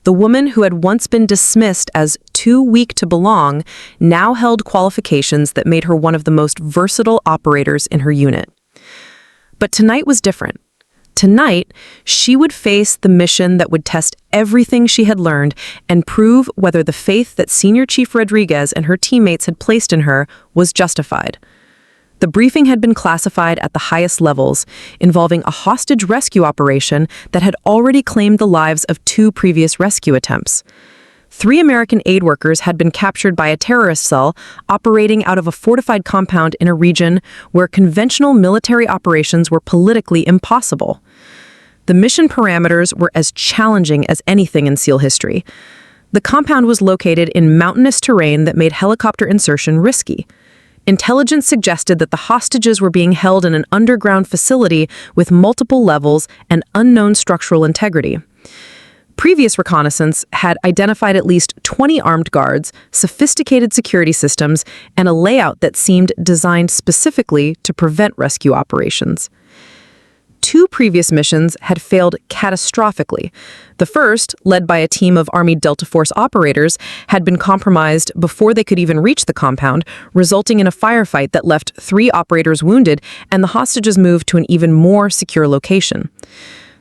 The woman who had once been dismissed as too weak to belong now held qualifications that made her one of the most versatile operators in her unit. But tonight was different. Tonight, she would face the mission that would test everything she had learned and prove whether the faith that Senior Chief Rodriguez and her teammates had placed in her was justified. The briefing had been classified at the highest levels, involving a hostage rescue operation that had already claimed the lives of 2 previous rescue attempts. 3 American aid workers had been captured by a terrorist cell operating out of a fortified compound in a region where conventional military operations were politically impossible. The mission parameters were as challenging as anything in SEAL history. The compound was located in mountainous terrain that made helicopter insertion risky. Intelligence suggested that the hostages were being held in an underground facility with multiple levels and unknown structural integrity. Previous reconnaissance had identified at least 20 armed guards, sophisticated security systems, and a layout that seemed designed specifically to prevent rescue operations. 2 previous missions had failed catastrophically. The first, led by a team of Army Delta Force operators, had been compromised before they could even reach the compound, resulting in a firefight that left 3 operators wounded and the hostages moved to an even more secure location.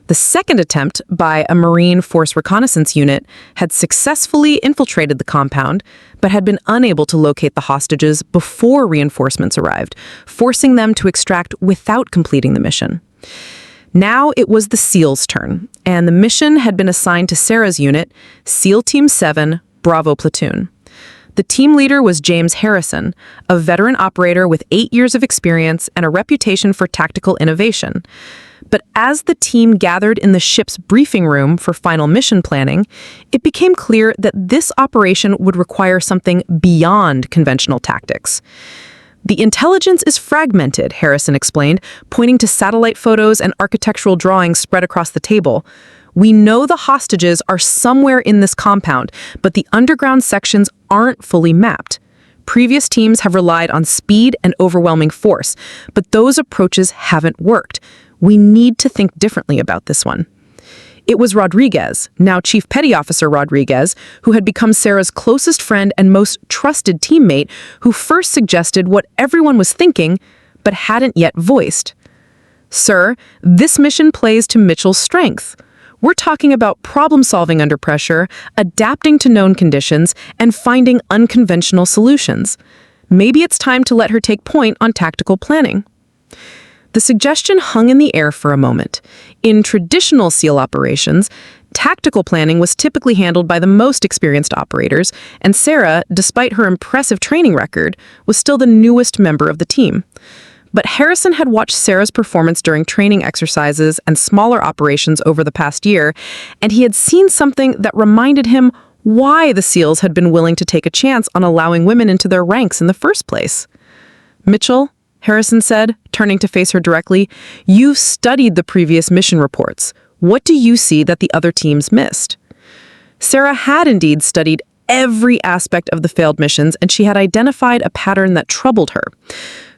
The second attempt by a Marine Force reconnaissance unit had successfully infiltrated the compound, but had been unable to locate the hostages before reinforcements arrived, forcing them to extract without completing the mission. Now it was the SEAL's turn, and the mission had been assigned to Sarah's unit, SEAL Team 7, Bravo Platoon. The team leader was James Harrison, a veteran operator with 8 years of experience and a reputation for tactical innovation. But as the team gathered in the ship's briefing room for final mission planning, it became clear that this operation would require something beyond conventional tactics. The intelligence is fragmented, Harrison explained, pointing to satellite photos and architectural drawings spread across the table. We know the hostages are somewhere in this compound, but the underground sections aren't fully mapped. Previous teams have relied on speed and overwhelming force, but those approaches haven't worked. We need to think differently about this one. It was Rodriguez, now Chief Petty Officer Rodriguez, who had become Sarah's closest friend and most trusted teammate, who first suggested what everyone was thinking, but hadn't yet voiced. Sir, this mission plays to Mitchell's strength. We're talking about problem-solving under pressure, adapting to known conditions, and finding unconventional solutions. Maybe it's time to let her take point on tactical planning. The suggestion hung in the air for a moment. In traditional SEAL operations, tactical planning was typically handled by the most experienced operators, and Sarah, despite her impressive training record, was still the newest member of the team. But Harrison had watched Sarah's performance during training exercises and smaller operations over the past year, and he had seen something that reminded him why the SEALs had been willing to take a chance on allowing women into their ranks in the first place. "Mitchell," Harrison said, turning to face her directly, "you've studied the previous mission reports. What do you see that the other teams missed?" Sarah had indeed studied every aspect of the failed missions, and she had identified a pattern that troubled her.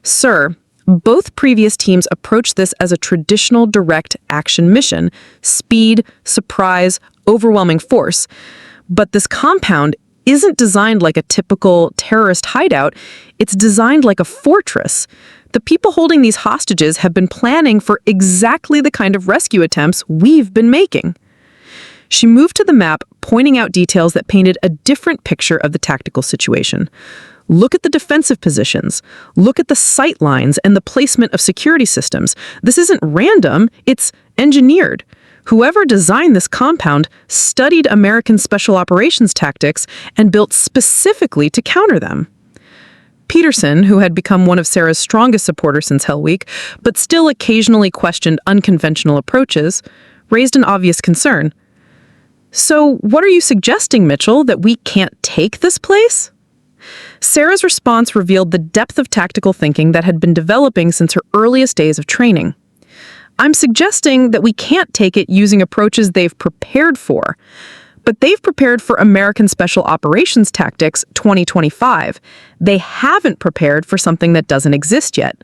"Sir, both previous teams approached this as a traditional direct action mission, speed, surprise, overwhelming force. But this compound isn't designed like a typical terrorist hideout. It's designed like a fortress. The people holding these hostages have been planning for exactly the kind of rescue attempts we've been making." She moved to the map, pointing out details that painted a different picture of the tactical situation. "Look at the defensive positions. Look at the sight lines and the placement of security systems. This isn't random, it's engineered. Whoever designed this compound studied American special operations tactics and built specifically to counter them." Peterson, who had become one of Sarah's strongest supporters since Hell Week, but still occasionally questioned unconventional approaches, raised an obvious concern. "So what are you suggesting, Mitchell, that we can't take this place?" Sarah's response revealed the depth of tactical thinking that had been developing since her earliest days of training. "I'm suggesting that we can't take it using approaches they've prepared for. But they've prepared for American Special Operations Tactics 2025. They haven't prepared for something that doesn't exist yet."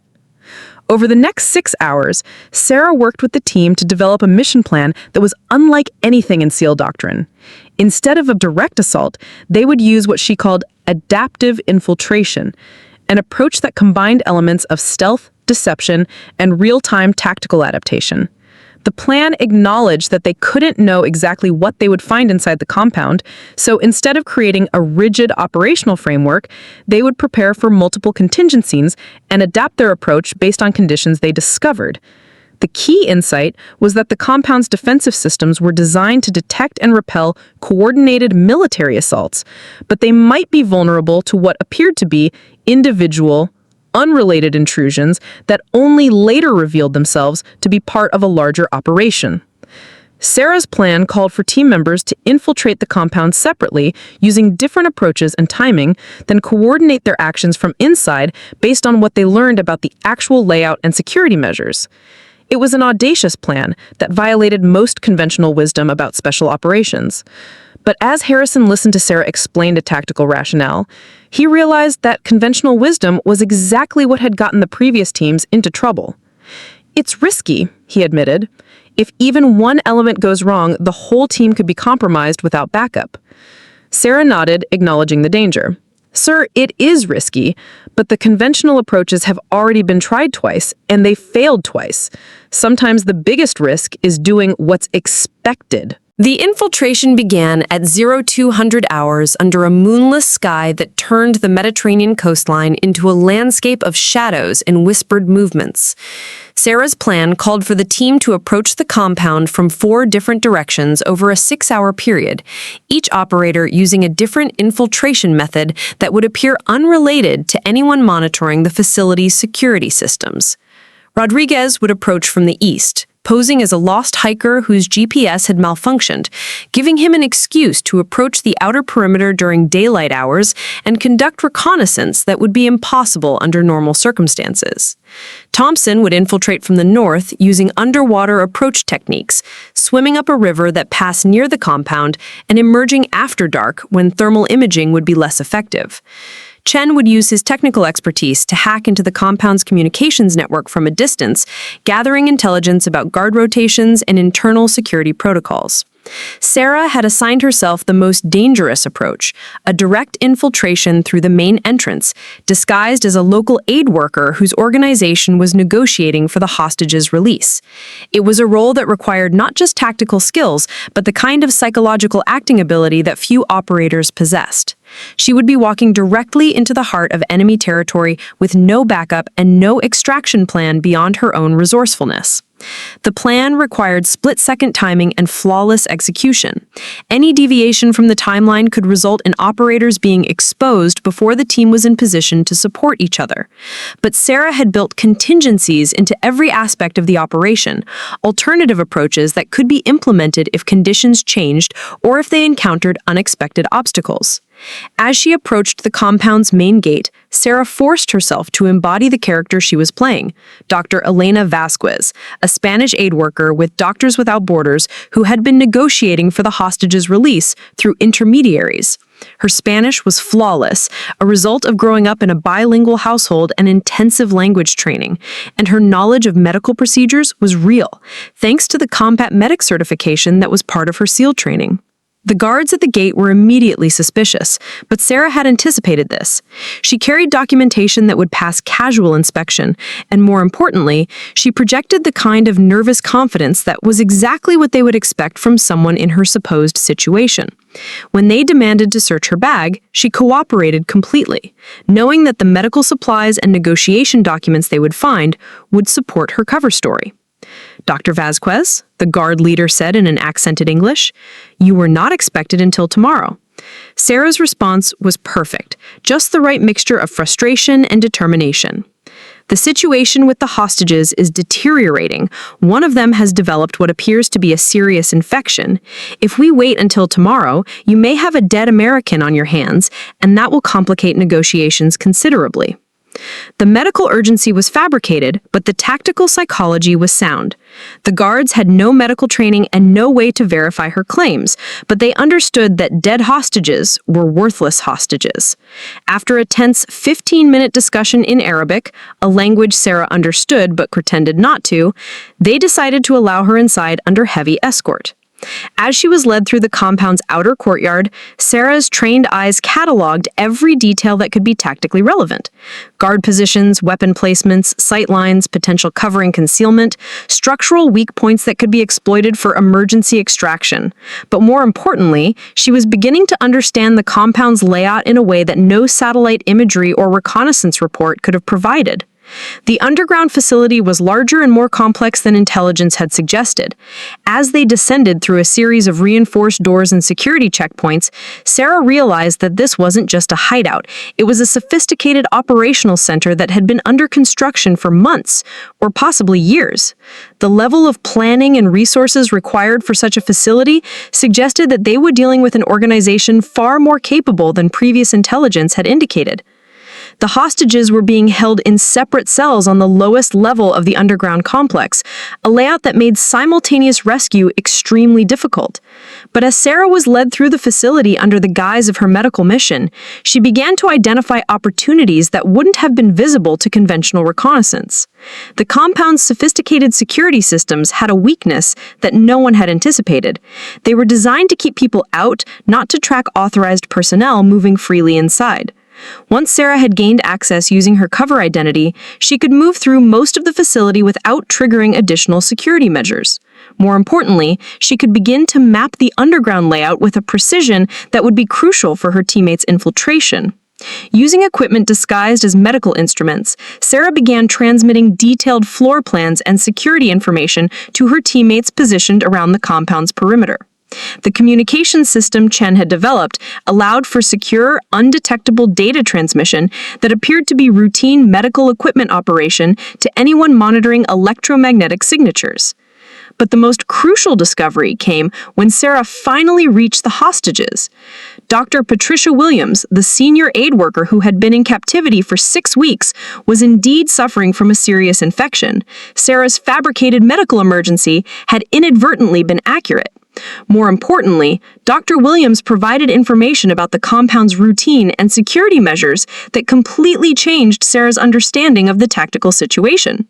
Over the next 6 hours, Sarah worked with the team to develop a mission plan that was unlike anything in SEAL doctrine. Instead of a direct assault, they would use what she called adaptive infiltration, an approach that combined elements of stealth, deception, and real-time tactical adaptation. The plan acknowledged that they couldn't know exactly what they would find inside the compound, so instead of creating a rigid operational framework, they would prepare for multiple contingencies and adapt their approach based on conditions they discovered. The key insight was that the compound's defensive systems were designed to detect and repel coordinated military assaults, but they might be vulnerable to what appeared to be individual, unrelated intrusions that only later revealed themselves to be part of a larger operation. Sarah's plan called for team members to infiltrate the compound separately using different approaches and timing, then coordinate their actions from inside based on what they learned about the actual layout and security measures. It was an audacious plan that violated most conventional wisdom about special operations. But as Harrison listened to Sarah explain a tactical rationale, he realized that conventional wisdom was exactly what had gotten the previous teams into trouble. "It's risky," he admitted. "If even one element goes wrong, the whole team could be compromised without backup." Sarah nodded, acknowledging the danger. "Sir, it is risky, but the conventional approaches have already been tried twice, and they failed twice. Sometimes the biggest risk is doing what's expected." The infiltration began at 0200 hours under a moonless sky that turned the Mediterranean coastline into a landscape of shadows and whispered movements. Sarah's plan called for the team to approach the compound from 4 different directions over a 6-hour period, each operator using a different infiltration method that would appear unrelated to anyone monitoring the facility's security systems. Rodriguez would approach from the east, posing as a lost hiker whose GPS had malfunctioned, giving him an excuse to approach the outer perimeter during daylight hours and conduct reconnaissance that would be impossible under normal circumstances. Thompson would infiltrate from the north using underwater approach techniques, swimming up a river that passed near the compound and emerging after dark when thermal imaging would be less effective. Chen would use his technical expertise to hack into the compound's communications network from a distance, gathering intelligence about guard rotations and internal security protocols. Sarah had assigned herself the most dangerous approach, a direct infiltration through the main entrance, disguised as a local aid worker whose organization was negotiating for the hostages' release. It was a role that required not just tactical skills, but the kind of psychological acting ability that few operators possessed. She would be walking directly into the heart of enemy territory with no backup and no extraction plan beyond her own resourcefulness. The plan required split-second timing and flawless execution. Any deviation from the timeline could result in operators being exposed before the team was in position to support each other. But Sarah had built contingencies into every aspect of the operation, alternative approaches that could be implemented if conditions changed or if they encountered unexpected obstacles. As she approached the compound's main gate, Sarah forced herself to embody the character she was playing, Dr. Elena Vasquez, a Spanish aid worker with Doctors Without Borders who had been negotiating for the hostages' release through intermediaries. Her Spanish was flawless, a result of growing up in a bilingual household and intensive language training, and her knowledge of medical procedures was real, thanks to the combat medic certification that was part of her SEAL training. The guards at the gate were immediately suspicious, but Sarah had anticipated this. She carried documentation that would pass casual inspection, and more importantly, she projected the kind of nervous confidence that was exactly what they would expect from someone in her supposed situation. When they demanded to search her bag, she cooperated completely, knowing that the medical supplies and negotiation documents they would find would support her cover story. "Dr. Vasquez," the guard leader said in an accented English, "you were not expected until tomorrow." Sarah's response was perfect, just the right mixture of frustration and determination. "The situation with the hostages is deteriorating. One of them has developed what appears to be a serious infection. If we wait until tomorrow, you may have a dead American on your hands, and that will complicate negotiations considerably." The medical urgency was fabricated, but the tactical psychology was sound. The guards had no medical training and no way to verify her claims, but they understood that dead hostages were worthless hostages. After a tense 15-minute discussion in Arabic, a language Sarah understood but pretended not to, they decided to allow her inside under heavy escort. As she was led through the compound's outer courtyard, Sarah's trained eyes cataloged every detail that could be tactically relevant. Guard positions, weapon placements, sight lines, potential covering concealment, structural weak points that could be exploited for emergency extraction. But more importantly, she was beginning to understand the compound's layout in a way that no satellite imagery or reconnaissance report could have provided. The underground facility was larger and more complex than intelligence had suggested. As they descended through a series of reinforced doors and security checkpoints, Sarah realized that this wasn't just a hideout. It was a sophisticated operational center that had been under construction for months, or possibly years. The level of planning and resources required for such a facility suggested that they were dealing with an organization far more capable than previous intelligence had indicated. The hostages were being held in separate cells on the lowest level of the underground complex, a layout that made simultaneous rescue extremely difficult. But as Sarah was led through the facility under the guise of her medical mission, she began to identify opportunities that wouldn't have been visible to conventional reconnaissance. The compound's sophisticated security systems had a weakness that no one had anticipated. They were designed to keep people out, not to track authorized personnel moving freely inside. Once Sarah had gained access using her cover identity, she could move through most of the facility without triggering additional security measures. More importantly, she could begin to map the underground layout with a precision that would be crucial for her teammates' infiltration. Using equipment disguised as medical instruments, Sarah began transmitting detailed floor plans and security information to her teammates positioned around the compound's perimeter. The communication system Chen had developed allowed for secure, undetectable data transmission that appeared to be routine medical equipment operation to anyone monitoring electromagnetic signatures. But the most crucial discovery came when Sarah finally reached the hostages. Dr. Patricia Williams, the senior aid worker who had been in captivity for 6 weeks, was indeed suffering from a serious infection. Sarah's fabricated medical emergency had inadvertently been accurate. More importantly, Dr. Williams provided information about the compound's routine and security measures that completely changed Sarah's understanding of the tactical situation.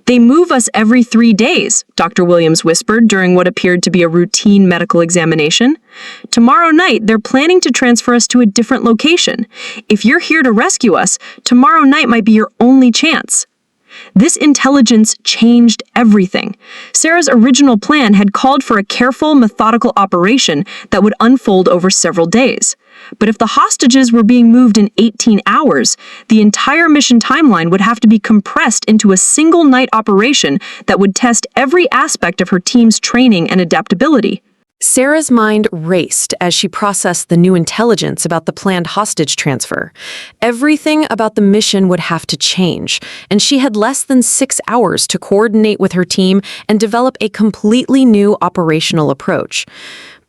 "They move us every 3 days," Dr. Williams whispered during what appeared to be a routine medical examination. "Tomorrow night, they're planning to transfer us to a different location. If you're here to rescue us, tomorrow night might be your only chance." This intelligence changed everything. Sarah's original plan had called for a careful, methodical operation that would unfold over several days. But if the hostages were being moved in 18 hours, the entire mission timeline would have to be compressed into a single-night operation that would test every aspect of her team's training and adaptability. Sarah's mind raced as she processed the new intelligence about the planned hostage transfer. Everything about the mission would have to change, and she had less than 6 hours to coordinate with her team and develop a completely new operational approach.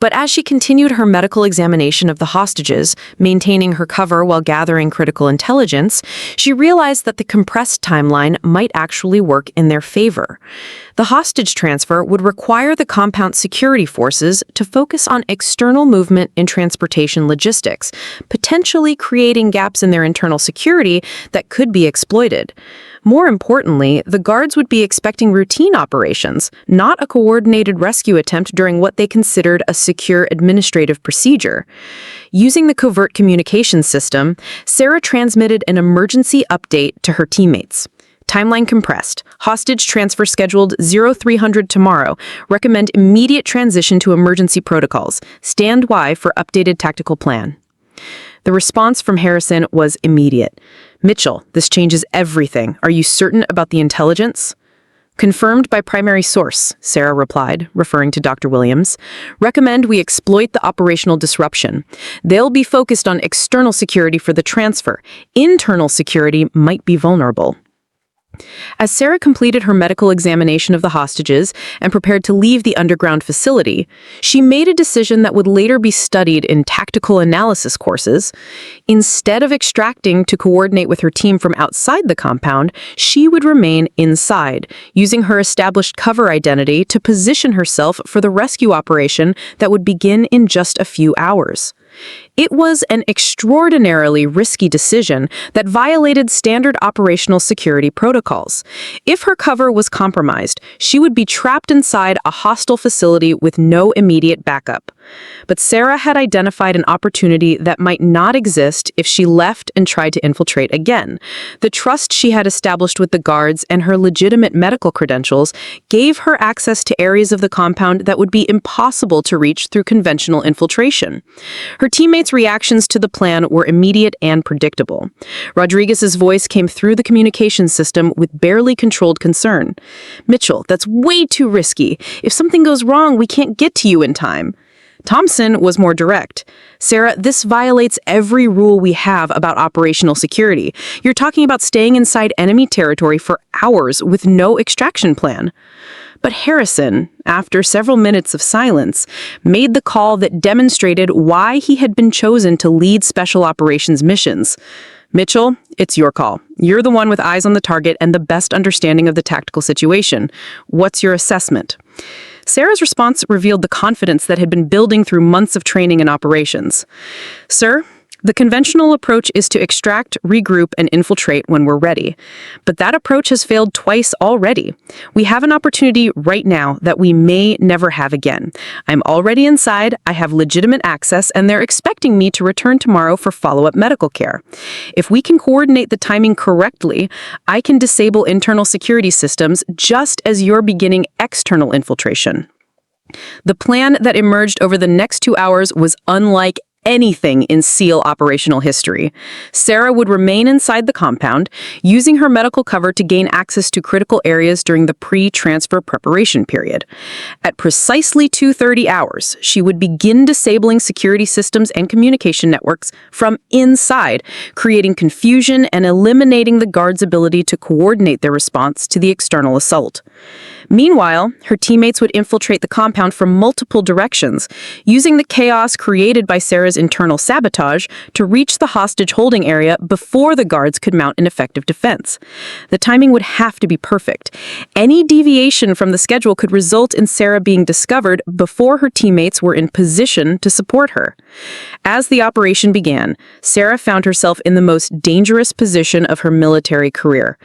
But as she continued her medical examination of the hostages, maintaining her cover while gathering critical intelligence, she realized that the compressed timeline might actually work in their favor. The hostage transfer would require the compound security forces to focus on external movement and transportation logistics, potentially creating gaps in their internal security that could be exploited. More importantly, the guards would be expecting routine operations, not a coordinated rescue attempt during what they considered a secure administrative procedure. Using the covert communications system, Sarah transmitted an emergency update to her teammates. Timeline compressed. Hostage transfer scheduled 0300 tomorrow. Recommend immediate transition to emergency protocols. Stand by for updated tactical plan. The response from Harrison was immediate. Mitchell, this changes everything. Are you certain about the intelligence? Confirmed by primary source, Sarah replied, referring to Dr. Williams. Recommend we exploit the operational disruption. They'll be focused on external security for the transfer. Internal security might be vulnerable. As Sarah completed her medical examination of the hostages and prepared to leave the underground facility, she made a decision that would later be studied in tactical analysis courses. Instead of extracting to coordinate with her team from outside the compound, she would remain inside, using her established cover identity to position herself for the rescue operation that would begin in just a few hours. It was an extraordinarily risky decision that violated standard operational security protocols. If her cover was compromised, she would be trapped inside a hostile facility with no immediate backup. But Sarah had identified an opportunity that might not exist if she left and tried to infiltrate again. The trust she had established with the guards and her legitimate medical credentials gave her access to areas of the compound that would be impossible to reach through conventional infiltration. Her teammates' reactions to the plan were immediate and predictable. Rodriguez's voice came through the communication system with barely controlled concern. "Mitchell, that's way too risky. If something goes wrong, we can't get to you in time." Thompson was more direct. "Sarah, this violates every rule we have about operational security. You're talking about staying inside enemy territory for hours with no extraction plan." But Harrison, after several minutes of silence, made the call that demonstrated why he had been chosen to lead special operations missions. "Mitchell, it's your call. You're the one with eyes on the target and the best understanding of the tactical situation. What's your assessment?" Sarah's response revealed the confidence that had been building through months of training and operations. "Sir, the conventional approach is to extract, regroup, and infiltrate when we're ready. But that approach has failed twice already. We have an opportunity right now that we may never have again. I'm already inside, I have legitimate access, and they're expecting me to return tomorrow for follow-up medical care. If we can coordinate the timing correctly, I can disable internal security systems just as you're beginning external infiltration." The plan that emerged over the next 2 hours was unlike anything in SEAL operational history. Sarah would remain inside the compound, using her medical cover to gain access to critical areas during the pre-transfer preparation period. At precisely 2:30 hours, she would begin disabling security systems and communication networks from inside, creating confusion and eliminating the guards' ability to coordinate their response to the external assault. Meanwhile, her teammates would infiltrate the compound from multiple directions, using the chaos created by Sarah's internal sabotage to reach the hostage holding area before the guards could mount an effective defense. The timing would have to be perfect. Any deviation from the schedule could result in Sarah being discovered before her teammates were in position to support her. As the operation began, Sarah found herself in the most dangerous position of her military career.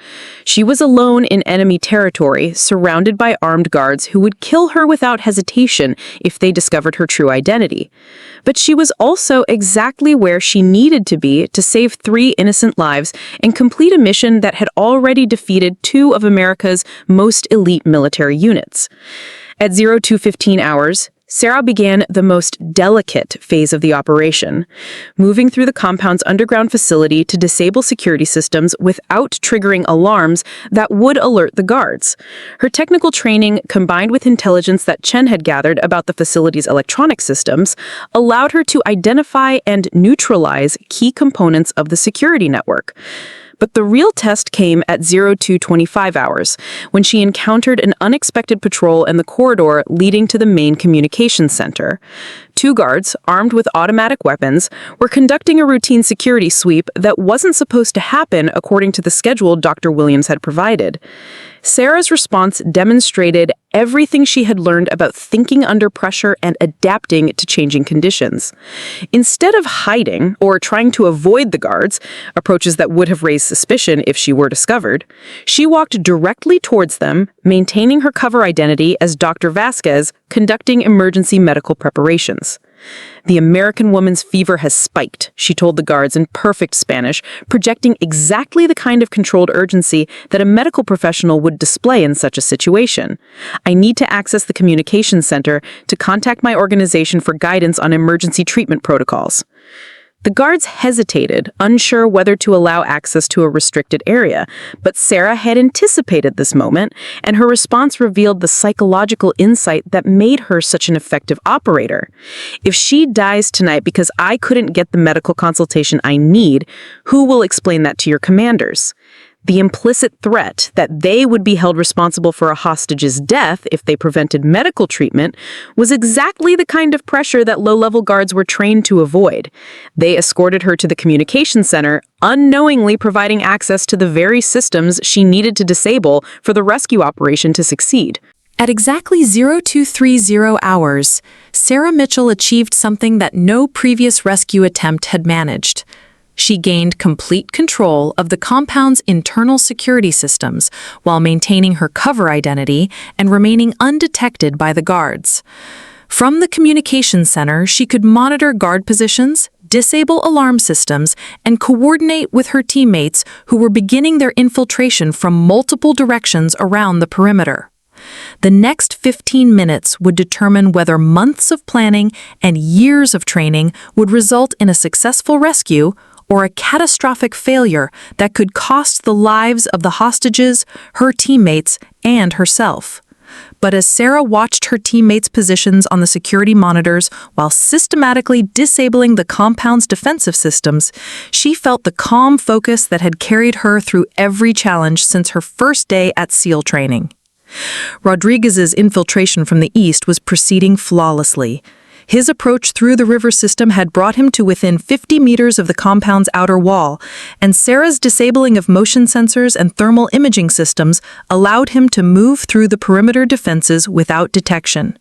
She was alone in enemy territory, surrounded by armed guards who would kill her without hesitation if they discovered her true identity. But she was also also exactly where she needed to be to save 3 innocent lives and complete a mission that had already defeated 2 of America's most elite military units. At 02:15 hours, Sarah began the most delicate phase of the operation, moving through the compound's underground facility to disable security systems without triggering alarms that would alert the guards. Her technical training, combined with intelligence that Chen had gathered about the facility's electronic systems, allowed her to identify and neutralize key components of the security network. But the real test came at 02:25 hours, when she encountered an unexpected patrol in the corridor leading to the main communications center. 2 guards, armed with automatic weapons, were conducting a routine security sweep that wasn't supposed to happen according to the schedule Dr. Williams had provided. Sarah's response demonstrated everything she had learned about thinking under pressure and adapting to changing conditions. Instead of hiding or trying to avoid the guards, approaches that would have raised suspicion if she were discovered, she walked directly towards them, maintaining her cover identity as Dr. Vasquez, conducting emergency medical preparations. "The American woman's fever has spiked," she told the guards in perfect Spanish, projecting exactly the kind of controlled urgency that a medical professional would display in such a situation. "I need to access the communications center to contact my organization for guidance on emergency treatment protocols." The guards hesitated, unsure whether to allow access to a restricted area, but Sarah had anticipated this moment, and her response revealed the psychological insight that made her such an effective operator. "If she dies tonight because I couldn't get the medical consultation I need, who will explain that to your commanders?" The implicit threat that they would be held responsible for a hostage's death if they prevented medical treatment was exactly the kind of pressure that low-level guards were trained to avoid. They escorted her to the communications center, unknowingly providing access to the very systems she needed to disable for the rescue operation to succeed. At exactly 02:30 hours, Sarah Mitchell achieved something that no previous rescue attempt had managed. She gained complete control of the compound's internal security systems while maintaining her cover identity and remaining undetected by the guards. From the communications center, she could monitor guard positions, disable alarm systems, and coordinate with her teammates who were beginning their infiltration from multiple directions around the perimeter. The next 15 minutes would determine whether months of planning and years of training would result in a successful rescue or a catastrophic failure that could cost the lives of the hostages, her teammates, and herself. But as Sarah watched her teammates' positions on the security monitors while systematically disabling the compound's defensive systems, she felt the calm focus that had carried her through every challenge since her first day at SEAL training. Rodriguez's infiltration from the east was proceeding flawlessly. His approach through the river system had brought him to within 50 meters of the compound's outer wall, and Sarah's disabling of motion sensors and thermal imaging systems allowed him to move through the perimeter defenses without detection.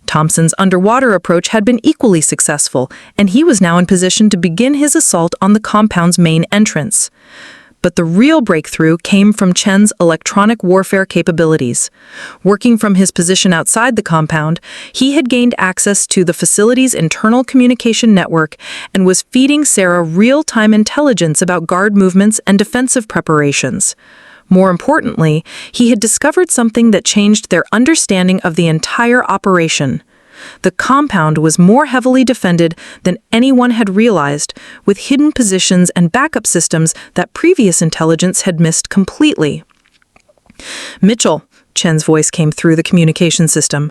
Thompson's underwater approach had been equally successful, and he was now in position to begin his assault on the compound's main entrance. But the real breakthrough came from Chen's electronic warfare capabilities. Working from his position outside the compound, he had gained access to the facility's internal communication network and was feeding Sarah real-time intelligence about guard movements and defensive preparations. More importantly, he had discovered something that changed their understanding of the entire operation. The compound was more heavily defended than anyone had realized, with hidden positions and backup systems that previous intelligence had missed completely. "Mitchell," Chen's voice came through the communication system,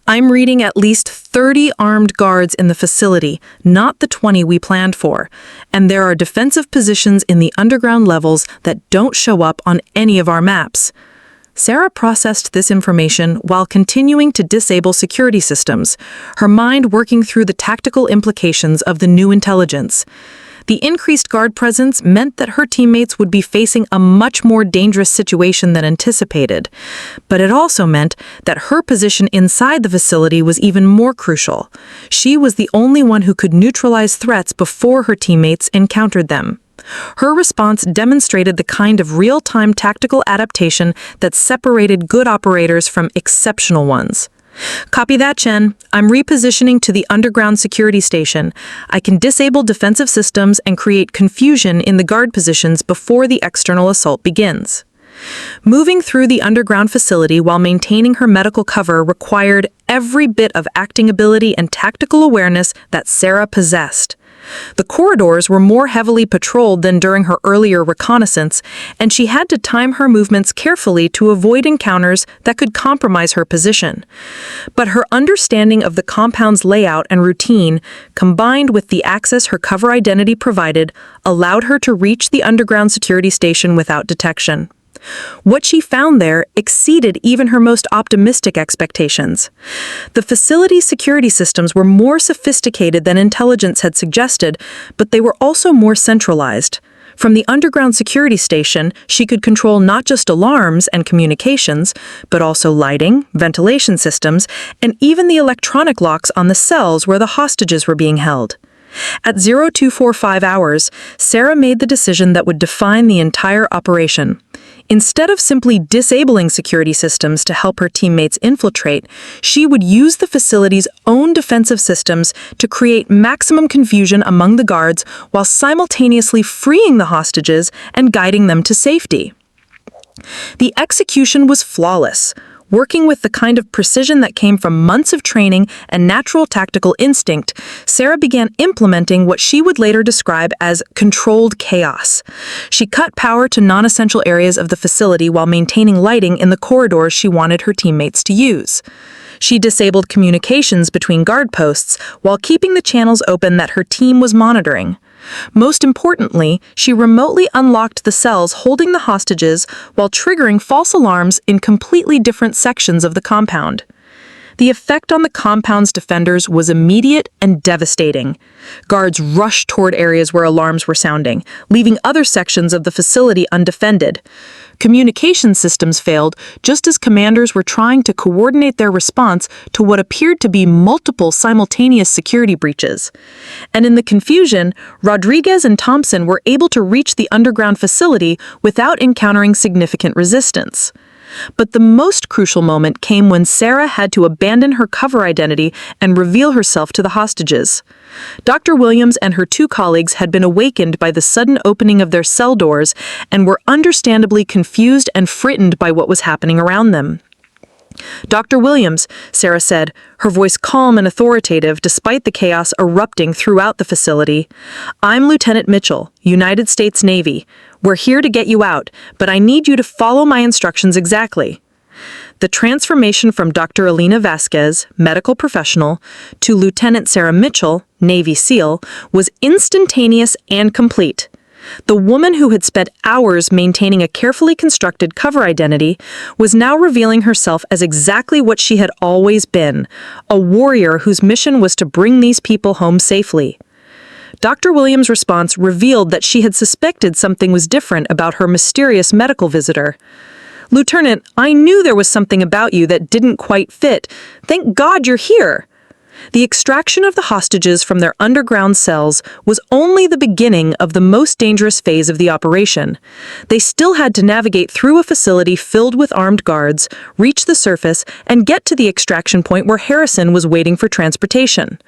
"I'm reading at least 30 armed guards in the facility, not the 20 we planned for, and there are defensive positions in the underground levels that don't show up on any of our maps." Sarah processed this information while continuing to disable security systems, her mind working through the tactical implications of the new intelligence. The increased guard presence meant that her teammates would be facing a much more dangerous situation than anticipated, but it also meant that her position inside the facility was even more crucial. She was the only one who could neutralize threats before her teammates encountered them. Her response demonstrated the kind of real-time tactical adaptation that separated good operators from exceptional ones. Copy that, Chen. I'm repositioning to the underground security station. I can disable defensive systems and create confusion in the guard positions before the external assault begins. Moving through the underground facility while maintaining her medical cover required every bit of acting ability and tactical awareness that Sarah possessed. The corridors were more heavily patrolled than during her earlier reconnaissance, and she had to time her movements carefully to avoid encounters that could compromise her position. But her understanding of the compound's layout and routine, combined with the access her cover identity provided, allowed her to reach the underground security station without detection. What she found there exceeded even her most optimistic expectations. The facility's security systems were more sophisticated than intelligence had suggested, but they were also more centralized. From the underground security station, she could control not just alarms and communications, but also lighting, ventilation systems, and even the electronic locks on the cells where the hostages were being held. At 0245 hours, Sarah made the decision that would define the entire operation. Instead of simply disabling security systems to help her teammates infiltrate, she would use the facility's own defensive systems to create maximum confusion among the guards while simultaneously freeing the hostages and guiding them to safety. The execution was flawless. Working with the kind of precision that came from months of training and natural tactical instinct, Sarah began implementing what she would later describe as controlled chaos. She cut power to non-essential areas of the facility while maintaining lighting in the corridors she wanted her teammates to use. She disabled communications between guard posts while keeping the channels open that her team was monitoring. Most importantly, she remotely unlocked the cells holding the hostages while triggering false alarms in completely different sections of the compound. The effect on the compound's defenders was immediate and devastating. Guards rushed toward areas where alarms were sounding, leaving other sections of the facility undefended. Communication systems failed just as commanders were trying to coordinate their response to what appeared to be multiple simultaneous security breaches. And in the confusion, Rodriguez and Thompson were able to reach the underground facility without encountering significant resistance. But the most crucial moment came when Sarah had to abandon her cover identity and reveal herself to the hostages. Dr. Williams and her two colleagues had been awakened by the sudden opening of their cell doors and were understandably confused and frightened by what was happening around them. "Dr. Williams," Sarah said, her voice calm and authoritative despite the chaos erupting throughout the facility. "I'm Lieutenant Mitchell, United States Navy. We're here to get you out, but I need you to follow my instructions exactly." The transformation from Dr. Alina Vasquez, medical professional, to Lieutenant Sarah Mitchell, Navy SEAL, was instantaneous and complete. The woman who had spent hours maintaining a carefully constructed cover identity was now revealing herself as exactly what she had always been, a warrior whose mission was to bring these people home safely. Dr. Williams' response revealed that she had suspected something was different about her mysterious medical visitor. "Lieutenant, I knew there was something about you that didn't quite fit. Thank God you're here." The extraction of the hostages from their underground cells was only the beginning of the most dangerous phase of the operation. They still had to navigate through a facility filled with armed guards, reach the surface, and get to the extraction point where Harrison was waiting for transportation.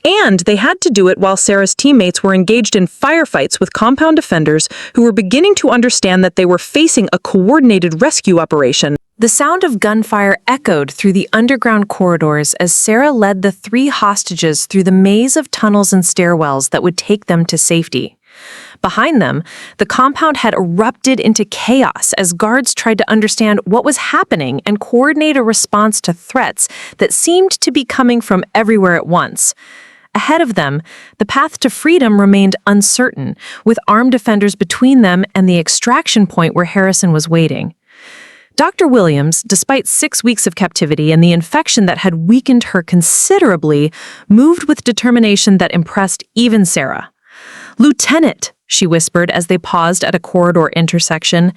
And they had to do it while Sarah's teammates were engaged in firefights with compound defenders who were beginning to understand that they were facing a coordinated rescue operation. The sound of gunfire echoed through the underground corridors as Sarah led the three hostages through the maze of tunnels and stairwells that would take them to safety. Behind them, the compound had erupted into chaos as guards tried to understand what was happening and coordinate a response to threats that seemed to be coming from everywhere at once. Ahead of them, the path to freedom remained uncertain, with armed defenders between them and the extraction point where Harrison was waiting. Dr. Williams, despite 6 weeks of captivity and the infection that had weakened her considerably, moved with determination that impressed even Sarah. "Lieutenant," she whispered as they paused at a corridor intersection,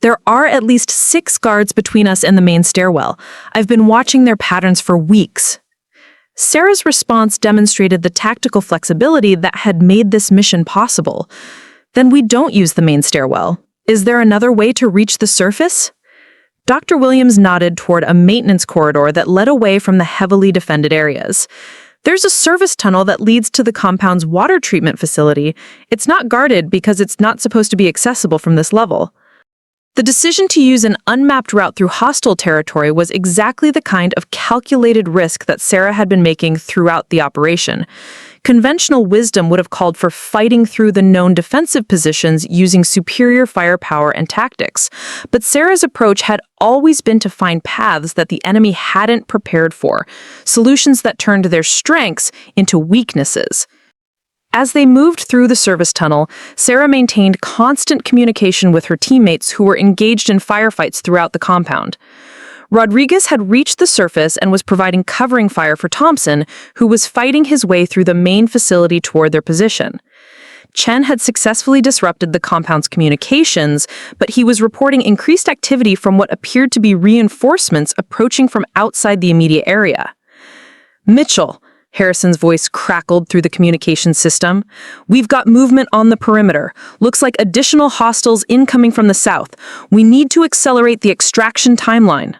"there are at least 6 guards between us and the main stairwell. I've been watching their patterns for weeks." Sarah's response demonstrated the tactical flexibility that had made this mission possible. "Then we don't use the main stairwell. Is there another way to reach the surface?" Dr. Williams nodded toward a maintenance corridor that led away from the heavily defended areas. There's a service tunnel that leads to the compound's water treatment facility. It's not guarded because it's not supposed to be accessible from this level. The decision to use an unmapped route through hostile territory was exactly the kind of calculated risk that Sarah had been making throughout the operation. Conventional wisdom would have called for fighting through the known defensive positions using superior firepower and tactics, but Sarah's approach had always been to find paths that the enemy hadn't prepared for, solutions that turned their strengths into weaknesses. As they moved through the service tunnel, Sarah maintained constant communication with her teammates who were engaged in firefights throughout the compound. Rodriguez had reached the surface and was providing covering fire for Thompson, who was fighting his way through the main facility toward their position. Chen had successfully disrupted the compound's communications, but he was reporting increased activity from what appeared to be reinforcements approaching from outside the immediate area. "Mitchell," Harrison's voice crackled through the communication system. "We've got movement on the perimeter. Looks like additional hostiles incoming from the south. We need to accelerate the extraction timeline."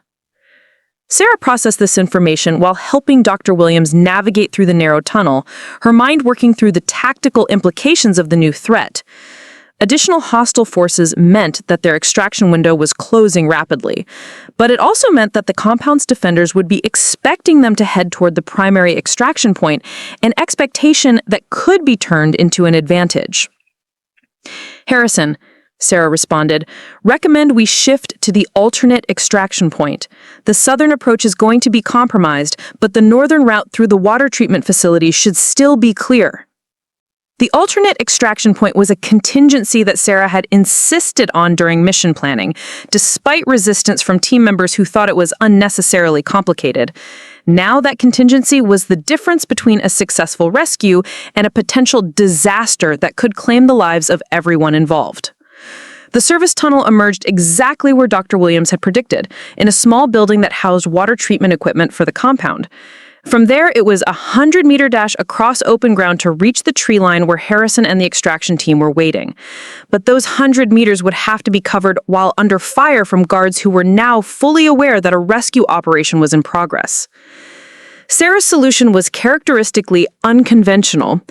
Sarah processed this information while helping Dr. Williams navigate through the narrow tunnel, her mind working through the tactical implications of the new threat. Additional hostile forces meant that their extraction window was closing rapidly, but it also meant that the compound's defenders would be expecting them to head toward the primary extraction point, an expectation that could be turned into an advantage. "Harrison," Sarah responded, "recommend we shift to the alternate extraction point. The southern approach is going to be compromised, but the northern route through the water treatment facility should still be clear." The alternate extraction point was a contingency that Sarah had insisted on during mission planning, despite resistance from team members who thought it was unnecessarily complicated. Now that contingency was the difference between a successful rescue and a potential disaster that could claim the lives of everyone involved. The service tunnel emerged exactly where Dr. Williams had predicted, in a small building that housed water treatment equipment for the compound. From there, it was a 100-meter dash across open ground to reach the tree line where Harrison and the extraction team were waiting. But those 100 meters would have to be covered while under fire from guards who were now fully aware that a rescue operation was in progress. Sarah's solution was characteristically unconventional.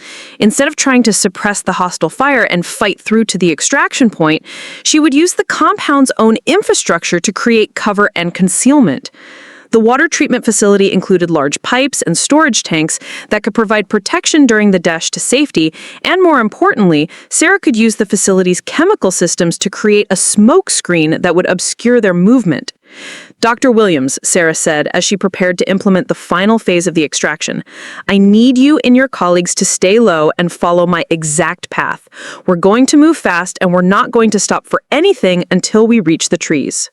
Instead of trying to suppress the hostile fire and fight through to the extraction point, she would use the compound's own infrastructure to create cover and concealment. The water treatment facility included large pipes and storage tanks that could provide protection during the dash to safety, and more importantly, Sarah could use the facility's chemical systems to create a smoke screen that would obscure their movement. "Dr. Williams," Sarah said as she prepared to implement the final phase of the extraction, "I need you and your colleagues to stay low and follow my exact path. We're going to move fast and we're not going to stop for anything until we reach the trees."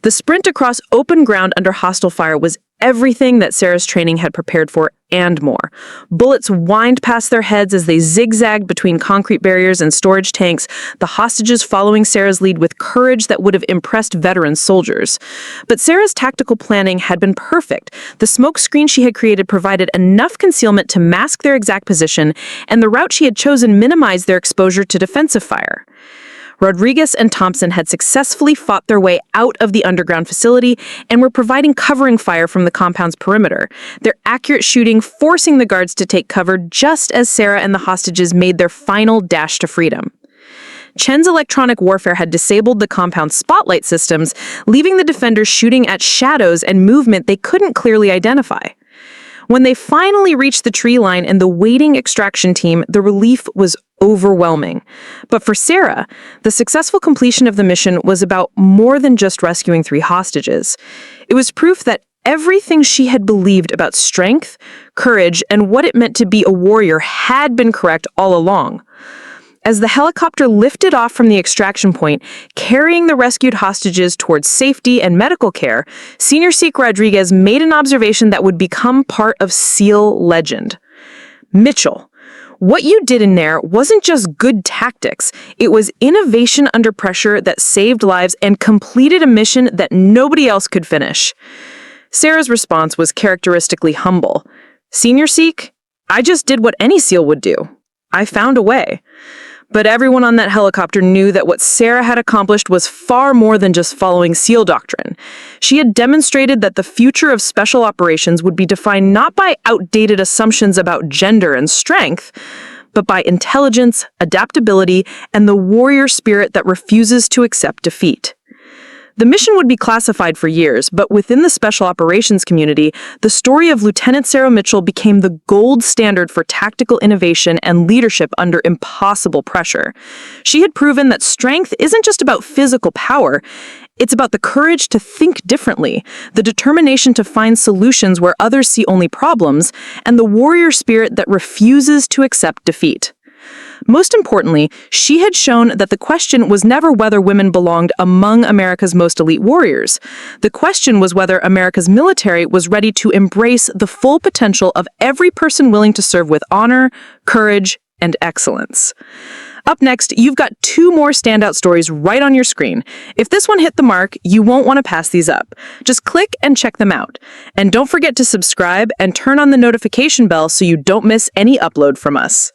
The sprint across open ground under hostile fire was everything that Sarah's training had prepared for and more. Bullets whined past their heads as they zigzagged between concrete barriers and storage tanks, the hostages following Sarah's lead with courage that would have impressed veteran soldiers. But Sarah's tactical planning had been perfect. The smoke screen she had created provided enough concealment to mask their exact position, and the route she had chosen minimized their exposure to defensive fire. Rodriguez and Thompson had successfully fought their way out of the underground facility and were providing covering fire from the compound's perimeter, their accurate shooting forcing the guards to take cover just as Sarah and the hostages made their final dash to freedom. Chen's electronic warfare had disabled the compound's spotlight systems, leaving the defenders shooting at shadows and movement they couldn't clearly identify. When they finally reached the tree line and the waiting extraction team, the relief was overwhelming. But for Sarah, the successful completion of the mission was about more than just rescuing 3 hostages. It was proof that everything she had believed about strength, courage, and what it meant to be a warrior had been correct all along. As the helicopter lifted off from the extraction point, carrying the rescued hostages towards safety and medical care, Senior Sikh Rodriguez made an observation that would become part of SEAL legend. "Mitchell, what you did in there wasn't just good tactics. It was innovation under pressure that saved lives and completed a mission that nobody else could finish." Sarah's response was characteristically humble. "Senior Sikh, I just did what any SEAL would do. I found a way." But everyone on that helicopter knew that what Sarah had accomplished was far more than just following SEAL doctrine. She had demonstrated that the future of special operations would be defined not by outdated assumptions about gender and strength, but by intelligence, adaptability, and the warrior spirit that refuses to accept defeat. The mission would be classified for years, but within the special operations community, the story of Lieutenant Sarah Mitchell became the gold standard for tactical innovation and leadership under impossible pressure. She had proven that strength isn't just about physical power, it's about the courage to think differently, the determination to find solutions where others see only problems, and the warrior spirit that refuses to accept defeat. Most importantly, she had shown that the question was never whether women belonged among America's most elite warriors. The question was whether America's military was ready to embrace the full potential of every person willing to serve with honor, courage, and excellence. Up next, you've got 2 more standout stories right on your screen. If this one hit the mark, you won't want to pass these up. Just click and check them out. And don't forget to subscribe and turn on the notification bell so you don't miss any upload from us.